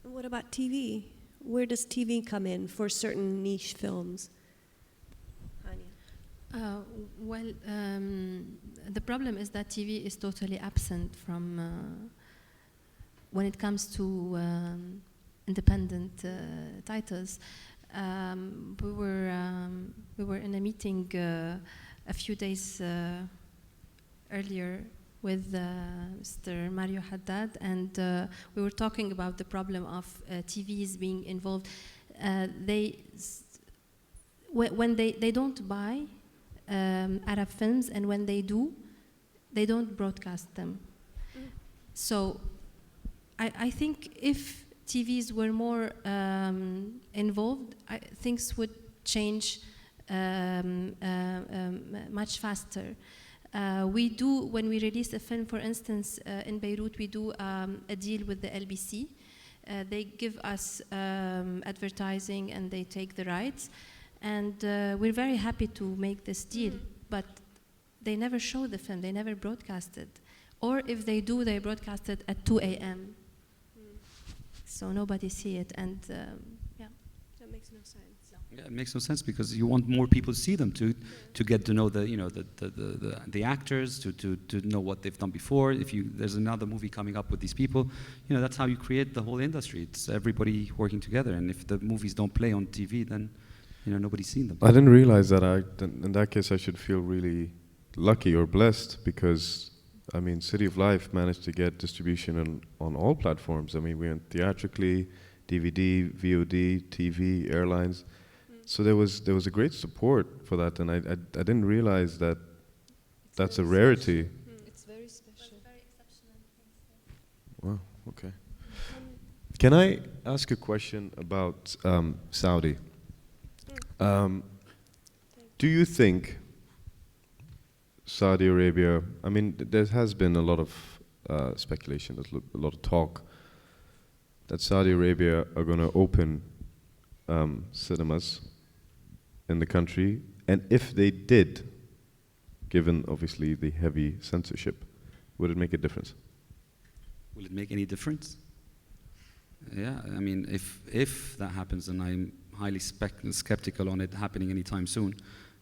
And what about TV? Where does TV come in for certain niche films? Hania. The problem is that TV is totally absent from when it comes to independent titles. We were in a meeting a few days earlier with Mr. Mario Haddad, and we were talking about the problem of TVs being involved. When they don't buy Arab films, and when they do, they don't broadcast them. So I think if TVs were more involved, things would change much faster. When we release a film, for instance, in Beirut, we do a deal with the LBC. They give us advertising and they take the rights. And we're very happy to make this deal, but they never show the film, they never broadcast it. Or if they do, they broadcast it at 2 a.m. So nobody see it, and yeah. That makes no sense. Yeah, it makes no sense because you want more people to see them to get to know the actors, to know what they've done before. If there's another movie coming up with these people, that's how you create the whole industry. It's everybody working together, and if the movies don't play on TV, then nobody's seen them. I didn't realize that. In that case, I should feel really lucky or blessed because, I mean, City of Life managed to get distribution on all platforms. I mean, we went theatrically, DVD, VOD, TV, airlines. So there was a great support for that, and I didn't realize that that's a rarity. It's very special. Very exceptional. Wow. Okay. Can I ask a question about Saudi? Do you think Saudi Arabia, I mean, there has been a lot of speculation, there's a lot of talk that Saudi Arabia are going to open cinemas in the country, and if they did, given obviously the heavy censorship, would it make a difference? Will it make any difference? Yeah, I mean, if that happens, and I'm highly skeptical on it happening anytime soon,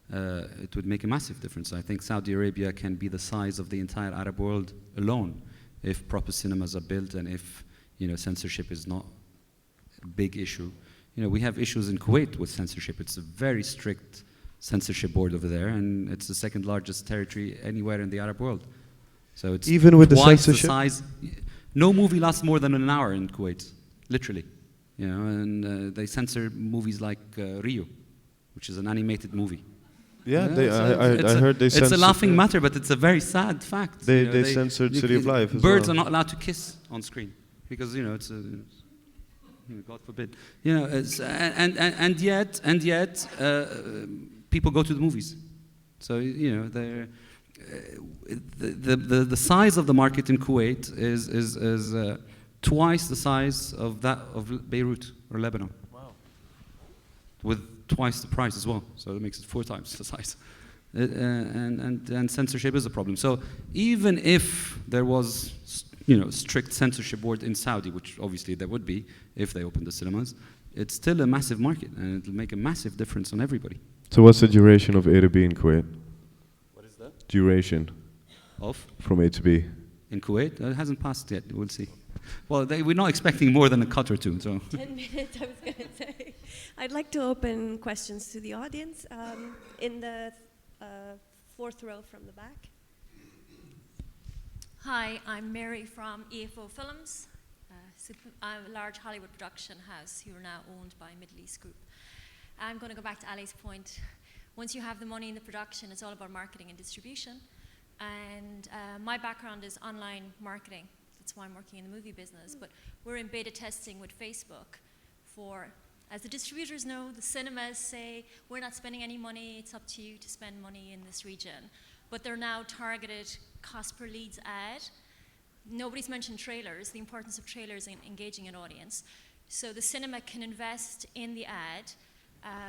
it would make a massive difference. I think Saudi Arabia can be the size of the entire Arab world alone if proper cinemas are built and if, you know, censorship is not a big issue. You know, we have issues in Kuwait with censorship. It's a very strict censorship board over there, and it's the second largest territory anywhere in the Arab world. So it's even with the twice censorship? size. No movie lasts more than an hour in Kuwait, literally. You know, and they censor movies like Rio, which is an animated movie. Yeah, I heard they censored. It's a laughing matter, but it's a very sad fact. They, you know, they censored City of Life as birds well. are not allowed to kiss on screen because, you know, it's a, God forbid. You know, it's, and yet people go to the movies. So, you know, the size of the market in Kuwait is twice the size of that of Beirut or Lebanon. Wow. With twice the price as well, so it makes it 4 times the size. And censorship is a problem. So even if there was, you know, strict censorship board in Saudi, which obviously there would be if they opened the cinemas, it's still a massive market, and it'll make a massive difference on everybody. So what's the duration of A to B in Kuwait? What is that? Duration Of? from A to B. In Kuwait? It hasn't passed yet, we'll see. Well, we're not expecting more than a cut or two, so. 10 minutes, I was going to say. I'd like to open questions to the audience in the 4th row from the back. Hi, I'm Mary from EFO Films, a large Hollywood production house who are now owned by Middle East Group. I'm going to go back to Ali's point. Once you have the money in the production, it's all about marketing and distribution. And my background is online marketing. That's why I'm working in the movie business. But we're in beta testing with Facebook for, as the distributors know, the cinemas say, we're not spending any money, it's up to you to spend money in this region. But they're now targeted cost per leads ad. Nobody's mentioned trailers, the importance of trailers in engaging an audience. So the cinema can invest in the ad,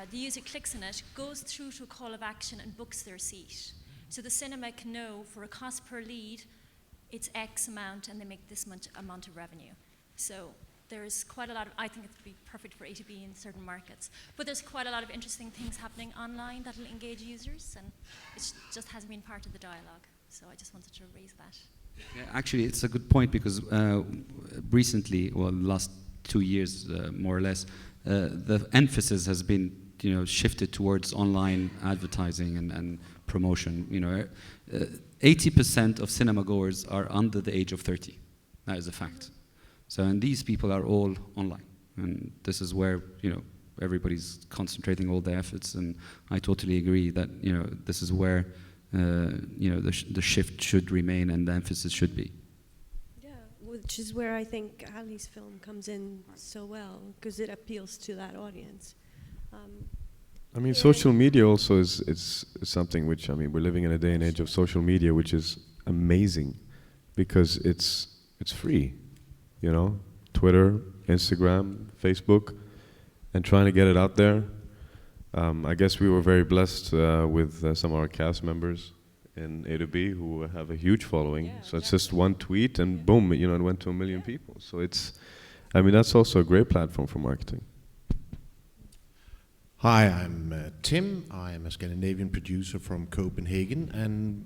the user clicks on it, goes through to a call of action and books their seat. So the cinema can know for a cost per lead, it's X amount and they make this amount of revenue. So there's quite a lot of, I think it would be perfect for A to B in certain markets, but there's quite a lot of interesting things happening online that will engage users, and it just hasn't been part of the dialogue. So I just wanted to raise that. Yeah, actually, it's a good point because recently, well, the last 2 years, more or less, the emphasis has been, you know, shifted towards online advertising and promotion. You know, 80% of cinema goers are under the age of 30. That is a fact. So, and these people are all online, and this is where, you know, everybody's concentrating all their efforts. And I totally agree that, you know, this is where, you know, the shift should remain and the emphasis should be. Yeah, which is where I think Ali's film comes in so well, because it appeals to that audience. I mean, social media also is something which, I mean, we're living in a day and age of social media, which is amazing because it's free, you know, Twitter, Instagram, Facebook, and trying to get it out there. I guess we were very blessed with some of our cast members in A to B who have a huge following. Yeah, so it's just one tweet and boom, you know, it went to 1 million people. So it's, I mean, that's also a great platform for marketing. Hi, I'm Tim. I am a Scandinavian producer from Copenhagen, and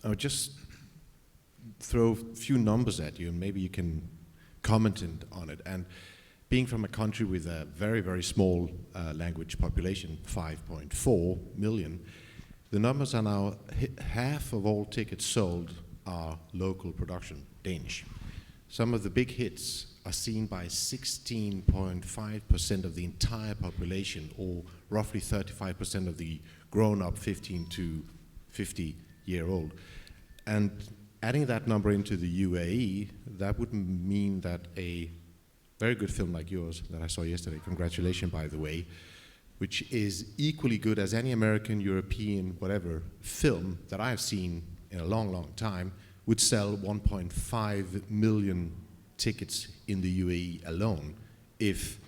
I'll just throw a few numbers at you, and maybe you can comment on it. And being from a country with a very, very small language population, 5.4 million, the numbers are now half of all tickets sold are local production, Danish. Some of the big hits are seen by 16.5% of the entire population, or roughly 35% of the grown-up 15 to 50-year-old. And adding that number into the UAE, that would mean that a very good film like yours that I saw yesterday, congratulations by the way, which is equally good as any American, European, whatever film that I've seen in a long, long time, would sell 1.5 million tickets in the UAE alone if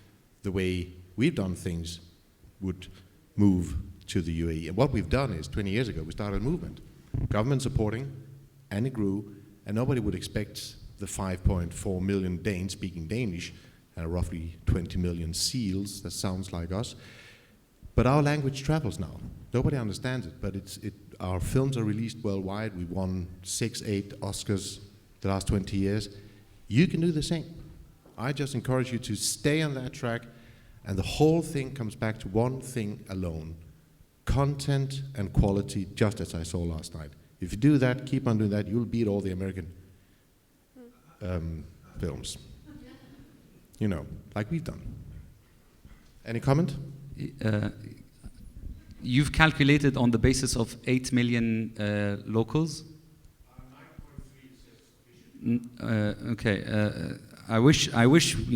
the way we've done things would move to the UAE. And what we've done is, 20 years ago, we started a movement. Government supporting, and it grew, and nobody would expect the 5.4 million Danes speaking Danish, and roughly 20 million seals, that sounds like us. But our language travels now. Nobody understands it, but our films are released worldwide. We won 6, 8 Oscars the last 20 years. You can do the same. I just encourage you to stay on that track, and the whole thing comes back to one thing alone: content and quality, just as I saw last night. If you do that, keep on doing that, you'll beat all the American films. You know, like we've done. Any comment? You've calculated on the basis of 8 million locals? 9.3 okay. I wish, I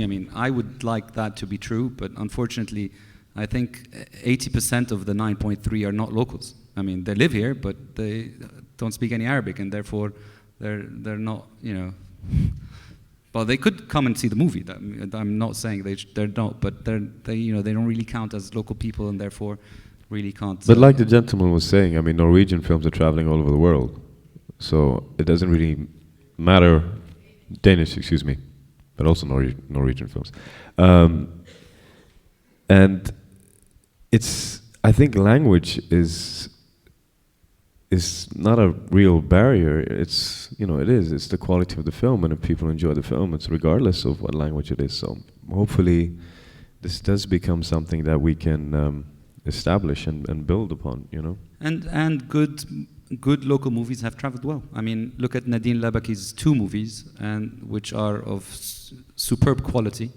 mean, I would like that to be true, but unfortunately, I think 80% of the 9.3 are not locals. I mean, they live here, but they don't speak any Arabic, and therefore they're not, you know. Well, they could come and see the movie. I'm not saying they're not, but they you know, they don't really count as local people, and therefore really can't. But like the gentleman was saying, I mean, Norwegian films are traveling all over the world, so it doesn't really matter. Danish, excuse me, but also Norwegian films, and I think language is not a real barrier. It's, you know, it's the quality of the film, and if people enjoy the film, it's regardless of what language it is. So hopefully this does become something that we can establish and build upon, you know. And good local movies have traveled well. I mean, look at Nadine Labaki's 2 movies, and which are of superb quality.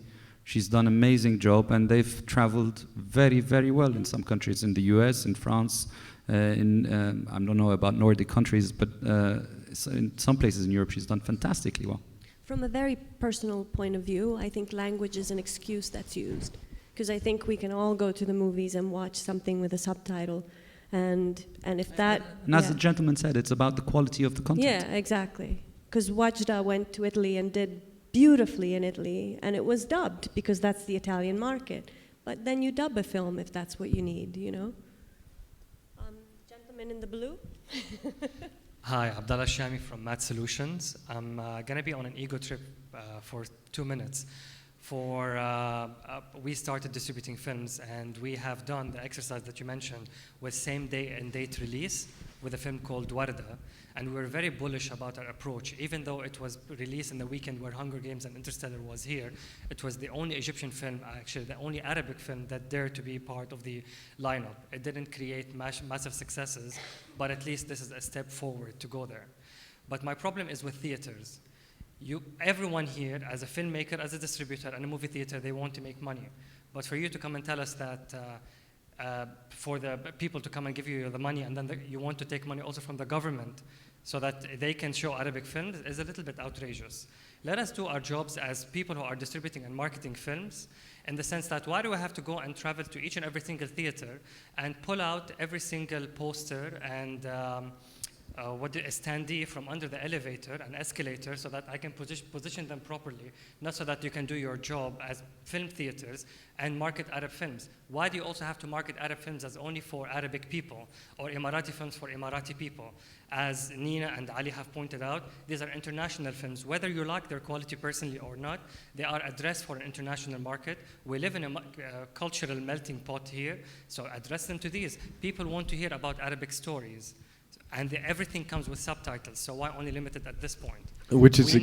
She's done an amazing job, and they've traveled very, very well in some countries, in the US, in France, I don't know about Nordic countries, but in some places in Europe, she's done fantastically well. From a very personal point of view, I think language is an excuse that's used. Because I think we can all go to the movies and watch something with a subtitle, and if that... And as the gentleman said, it's about the quality of the content. Yeah, exactly. Because Wajda went to Italy and did beautifully in Italy, and it was dubbed, because that's the Italian market. But then you dub a film if that's what you need, you know? Gentleman in the blue. Hi, Abdallah Shami from Mat Solutions. I'm going to be on an ego trip for 2 minutes. We started distributing films, and we have done the exercise that you mentioned with same day and date release with a film called Rothe, and we were very bullish about our approach. Even though it was released in the weekend where Hunger Games and Interstellar was here, it was the only Egyptian film, actually the only Arabic film that dared to be part of the lineup. It didn't create massive successes, but at least this is a step forward to go there. But my problem is with theaters. Everyone here, as a filmmaker, as a distributor, and a movie theater, they want to make money. But for you to come and tell us that for the people to come and give you the money, and then you want to take money also from the government so that they can show Arabic films, is a little bit outrageous. Let us do our jobs as people who are distributing and marketing films, in the sense that why do I have to go and travel to each and every single theater and pull out every single poster and a standee from under the elevator and escalator so that I can position them properly, not so that you can do your job as film theaters and market Arab films. Why do you also have to market Arab films as only for Arabic people, or Emirati films for Emirati people? As Nina and Ali have pointed out, these are international films. Whether you like their quality personally or not, they are addressed for an international market. We live in a cultural melting pot here, so address them to these. People want to hear about Arabic stories. And everything comes with subtitles, so why only limit it at this point? Which is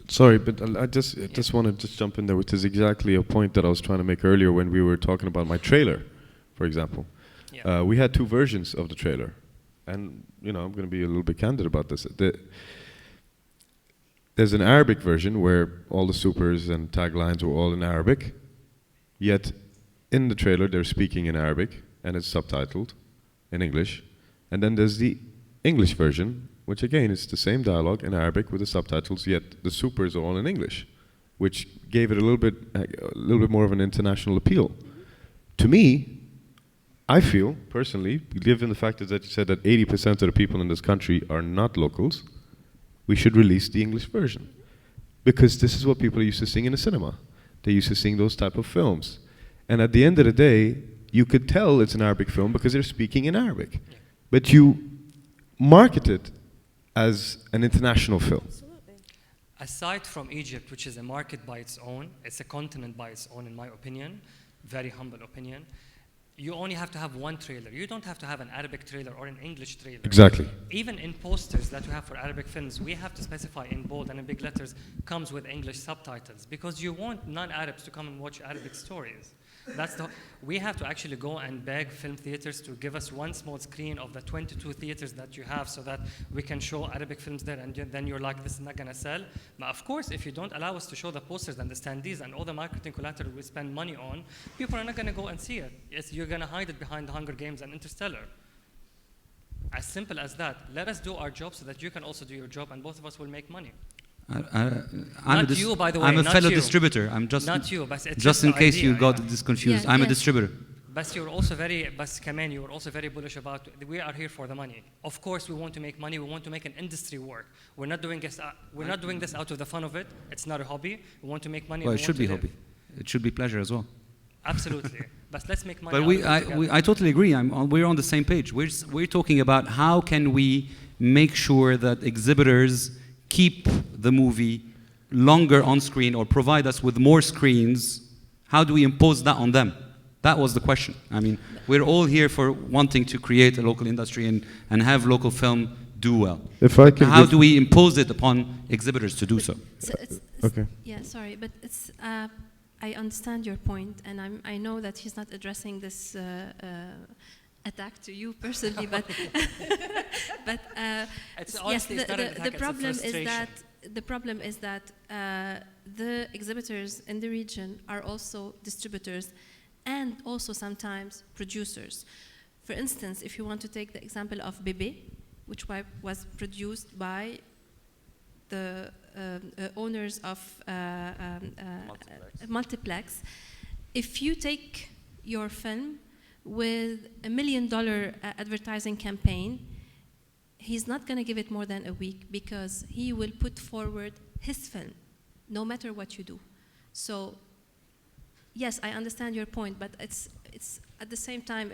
sorry, but I just want to just jump in there, which is exactly a point that I was trying to make earlier when we were talking about my trailer, for example. Yeah. We had 2 versions of the trailer, and you know, I'm going to be a little bit candid about this. There's an Arabic version where all the supers and taglines were all in Arabic, yet in the trailer they're speaking in Arabic and it's subtitled in English, and then there's the English version, which again is the same dialogue in Arabic with the subtitles, yet the supers are all in English, which gave it a little bit more of an international appeal. To me, I feel, personally, given the fact that you said that 80% of the people in this country are not locals, we should release the English version. Because this is what people are used to seeing in the cinema. They're used to seeing those type of films. And at the end of the day, you could tell it's an Arabic film because they're speaking in Arabic. Yeah. But you market it as an international film. Absolutely. Aside from Egypt, which is a market by its own, it's a continent by its own, in my opinion, very humble opinion, you only have to have one trailer. You don't have to have an Arabic trailer or an English trailer. Exactly. Even in posters that we have for Arabic films, we have to specify in bold and in big letters, comes with English subtitles, because you want non-Arabs to come and watch Arabic stories. We have to actually go and beg film theaters to give us one small screen of the 22 theaters that you have so that we can show Arabic films there, and then you're like, this is not gonna sell. But of course, if you don't allow us to show the posters and the standees and all the marketing collateral we spend money on, people are not gonna go and see it. You're gonna hide it behind the Hunger Games and Interstellar. As simple as that. Let us do our job so that you can also do your job, and both of us will make money. I'm you, by the way. I'm a not fellow you. distributor. I'm just not you, but it's just in case idea, you got this confused. Yeah, I'm a yes. distributor. But you're also very bullish about, we are here for the money. Of course, we want to make money. We want to make an industry work. We're not doing this out of the fun of it. It's not a hobby. We want to make money. Well, and it should be live. hobby. It should be pleasure as well. Absolutely. But let's make money. But I totally agree. We're on the same page. We're talking about how can we make sure that exhibitors keep the movie longer on screen or provide us with more screens. How do we impose that on them? That was the question. I mean, we're all here for wanting to create a local industry and have local film do well. If I can How do we impose it upon exhibitors to do so? Okay. Yeah, sorry, but it's. I understand your point, and I know that he's not addressing this attack to you personally, but yes, the problem is that the exhibitors in the region are also distributors and also sometimes producers. For instance, if you want to take the example of Bébé, which was produced by the owners of Multiplex. If you take your film with $1 million advertising campaign, he's not going to give it more than a week because he will put forward his film, no matter what you do. So, yes, I understand your point, but it's at the same time,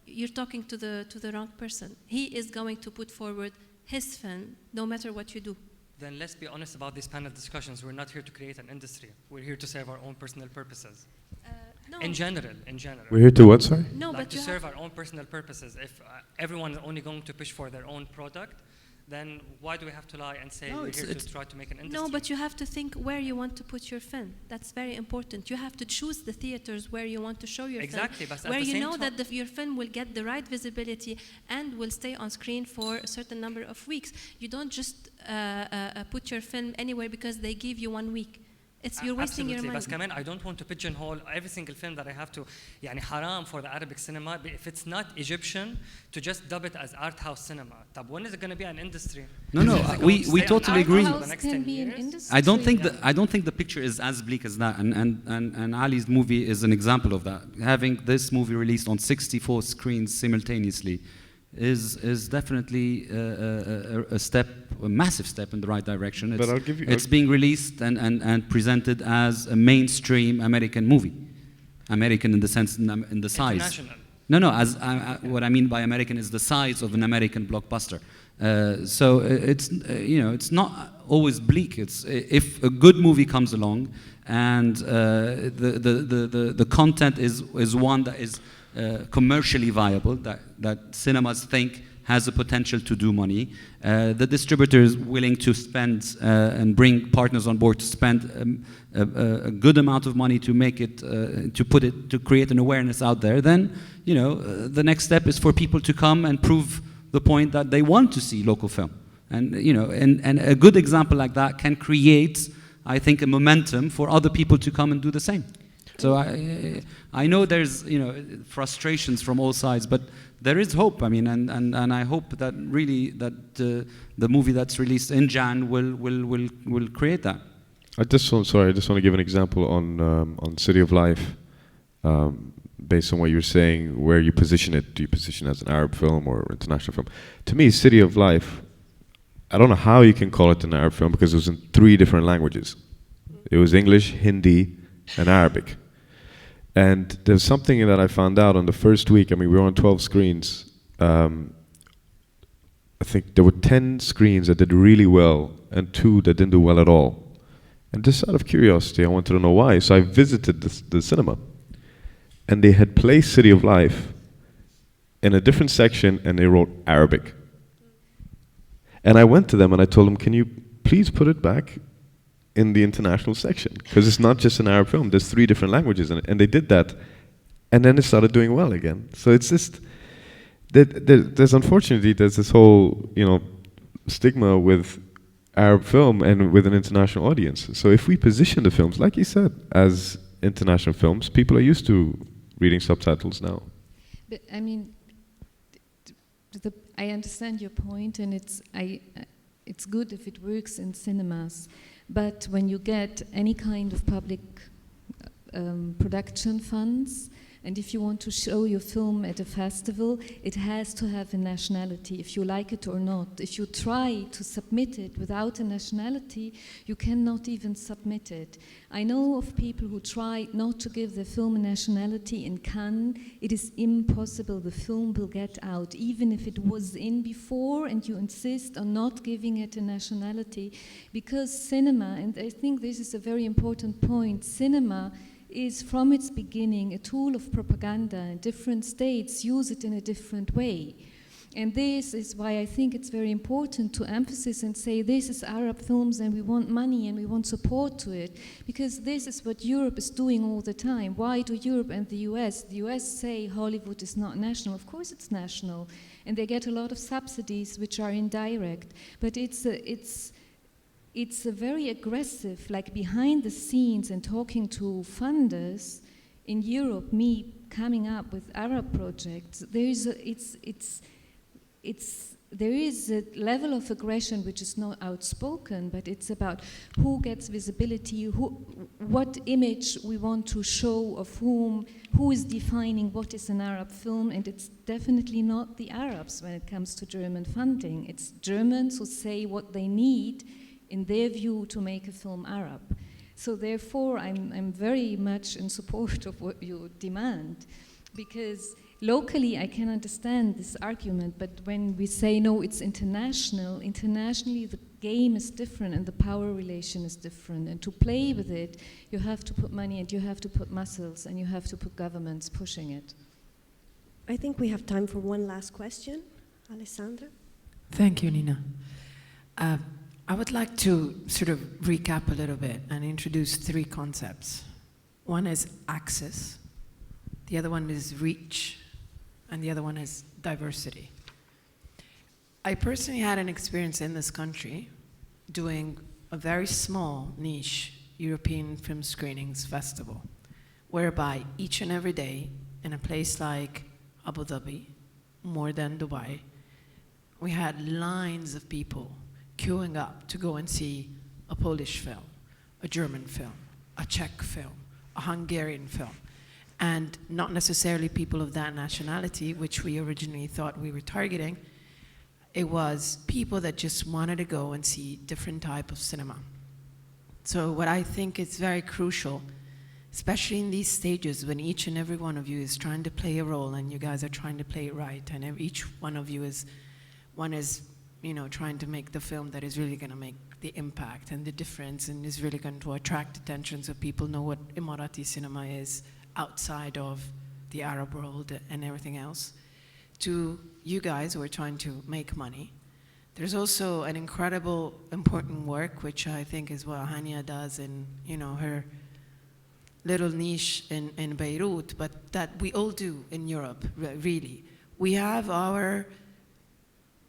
you're talking to the wrong person. He is going to put forward his film, no matter what you do. Then let's be honest about these panel discussions. We're not here to create an industry. We're here to serve our own personal purposes. No. In general. We're here to what, sorry? No, like but to serve our own personal purposes. If everyone is only going to push for their own product, then why do we have to lie and say we're here to try to make an industry? No, but you have to think where you want to put your film. That's very important. You have to choose the theaters where you want to show your film. Exactly, but where you know that your film will get the right visibility and will stay on screen for a certain number of weeks. You don't just put your film anywhere because they give you 1 week. You're wasting your money. But كمان I don't want to pigeonhole every single film that I have to. يعني haram for the Arabic cinema if it's not Egyptian to just dub it as art house cinema. طب when is it going to be an industry? No, we totally agree. I don't think the picture is as bleak as that. And Ali's movie is an example of that. Having this movie released on 64 screens simultaneously is definitely a massive step in the right direction. It's being released and presented as a mainstream American movie. American in the sense, in the size. International. No, what I mean by American is the size of an American blockbuster. So it's not always bleak. If a good movie comes along and the content is one that is commercially viable, that cinemas think has the potential to do money. The distributor is willing to spend and bring partners on board to spend a good amount of money to make it, to create an awareness out there. Then, the next step is for people to come and prove the point that they want to see local film. And, and a good example like that can create, I think, a momentum for other people to come and do the same. So I know there's frustrations from all sides, but there is hope. I mean, and I hope that really that the movie that's released in Jan will create that. I just want to give an example on City of Life. based on what you're saying, where you position it. Do you position it as an Arab film or international film? To me, City of Life, I don't know how you can call it an Arab film because it was in 3 different languages. It was English, Hindi, and Arabic. And there's something that I found out on the first week. I mean, we were on 12 screens. I think there were 10 screens that did really well and 2 that didn't do well at all. And just out of curiosity, I wanted to know why. So I visited the cinema. And they had placed City of Life in a different section and they wrote Arabic. And I went to them and I told them, can you please put it back in the international section? Because it's not just an Arab film, there's 3 different languages in it. And they did that, and then it started doing well again. So it's just, there's unfortunately, there's this whole, stigma with Arab film and with an international audience. So if we position the films, like you said, as international films, people are used to reading subtitles now. But I mean, I understand your point, and it's good if it works in cinemas. But when you get any kind of public production funds, and if you want to show your film at a festival, it has to have a nationality, if you like it or not. If you try to submit it without a nationality, you cannot even submit it. I know of people who try not to give their film a nationality in Cannes. It is impossible. The film will get out, even if it was in before and you insist on not giving it a nationality. Because cinema, and I think this is a very important point, cinema is from its beginning a tool of propaganda, and different states use it in a different way. And this is why I think it's very important to emphasize and say this is Arab films and we want money and we want support to it, because this is what Europe is doing all the time. Why do Europe and the US say Hollywood is not national? Of course it's national, and they get a lot of subsidies which are indirect, but it's a very aggressive, like behind the scenes and talking to funders in Europe, me coming up with Arab projects, there is a level of aggression which is not outspoken, but it's about who gets visibility, what image we want to show of whom, who is defining what is an Arab film, and it's definitely not the Arabs when it comes to German funding. It's Germans who say what they need in their view to make a film Arab. So therefore, I'm very much in support of what you demand, because locally I can understand this argument, but when we say no, it's international, internationally the game is different and the power relation is different, and to play with it, you have to put money and you have to put muscles and you have to put governments pushing it. I think we have time for one last question. Alessandra? Thank you, Nina. I would like to sort of recap a little bit and introduce 3 concepts. One is access, the other one is reach, and the other one is diversity. I personally had an experience in this country doing a very small niche European film screenings festival, whereby each and every day in a place like Abu Dhabi, more than Dubai, we had lines of people queuing up to go and see a Polish film, a German film, a Czech film, a Hungarian film, and not necessarily people of that nationality, which we originally thought we were targeting. It was people that just wanted to go and see different type of cinema. So what I think is very crucial, especially in these stages when each and every one of you is trying to play a role and you guys are trying to play it right, and each one of you is, trying to make the film that is really going to make the impact and the difference and is really going to attract attention so people know what Emirati cinema is outside of the Arab world and everything else. To you guys who are trying to make money, there's also an incredible important work, which I think is what Hania does in her little niche in Beirut, but that we all do in Europe, really. We have our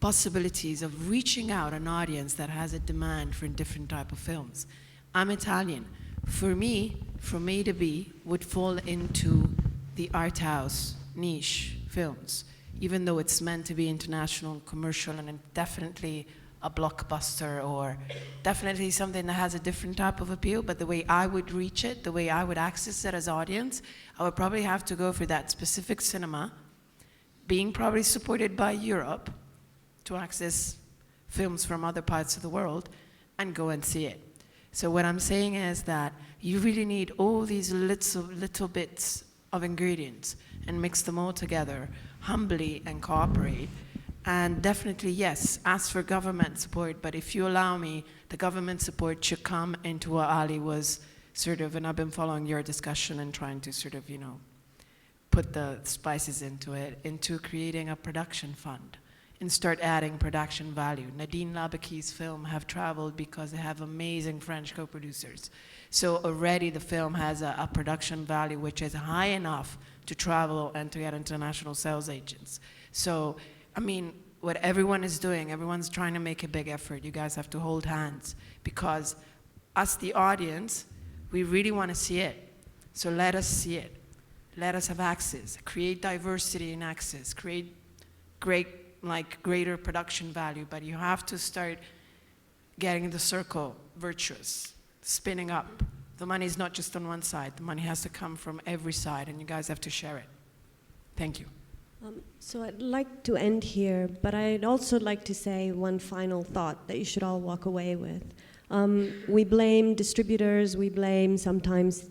possibilities of reaching out an audience that has a demand for different type of films. I'm Italian. For me, from A to B would fall into the art house niche films, even though it's meant to be international, commercial, and definitely a blockbuster or definitely something that has a different type of appeal, but the way I would reach it, the way I would access it as audience, I would probably have to go for that specific cinema, being probably supported by Europe to access films from other parts of the world and go and see it. So what I'm saying is that you really need all these little bits of ingredients and mix them all together humbly and cooperate. And definitely, yes, ask for government support, but if you allow me, the government support should come into what Ali was sort of, and I've been following your discussion and trying to sort of, put the spices into it, into creating a production fund and start adding production value. Nadine Labaki's film have traveled because they have amazing French co-producers. So already the film has a production value which is high enough to travel and to get international sales agents. So, I mean, what everyone is doing, everyone's trying to make a big effort. You guys have to hold hands because us, the audience, we really want to see it. So let us see it. Let us have access. Create diversity in access. Create greater production value. But you have to start getting the circle virtuous, spinning up. The money is not just on one side. The money has to come from every side, and you guys have to share it. Thank you. So I'd like to end here, but I'd also like to say one final thought that you should all walk away with. We blame distributors, we blame sometimes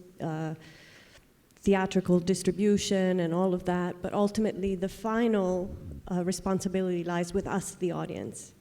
theatrical distribution and all of that, but ultimately the final responsibility lies with us, the audience.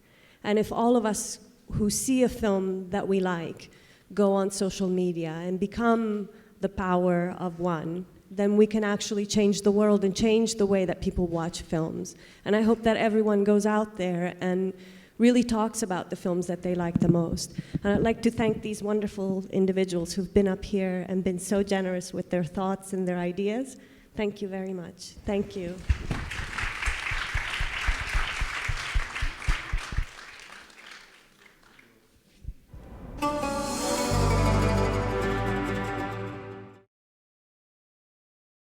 And if all of us who see a film that we like go on social media and become the power of one, then we can actually change the world and change the way that people watch films. And I hope that everyone goes out there and really talks about the films that they like the most. And I'd like to thank these wonderful individuals who've been up here and been so generous with their thoughts and their ideas. Thank you very much. Thank you.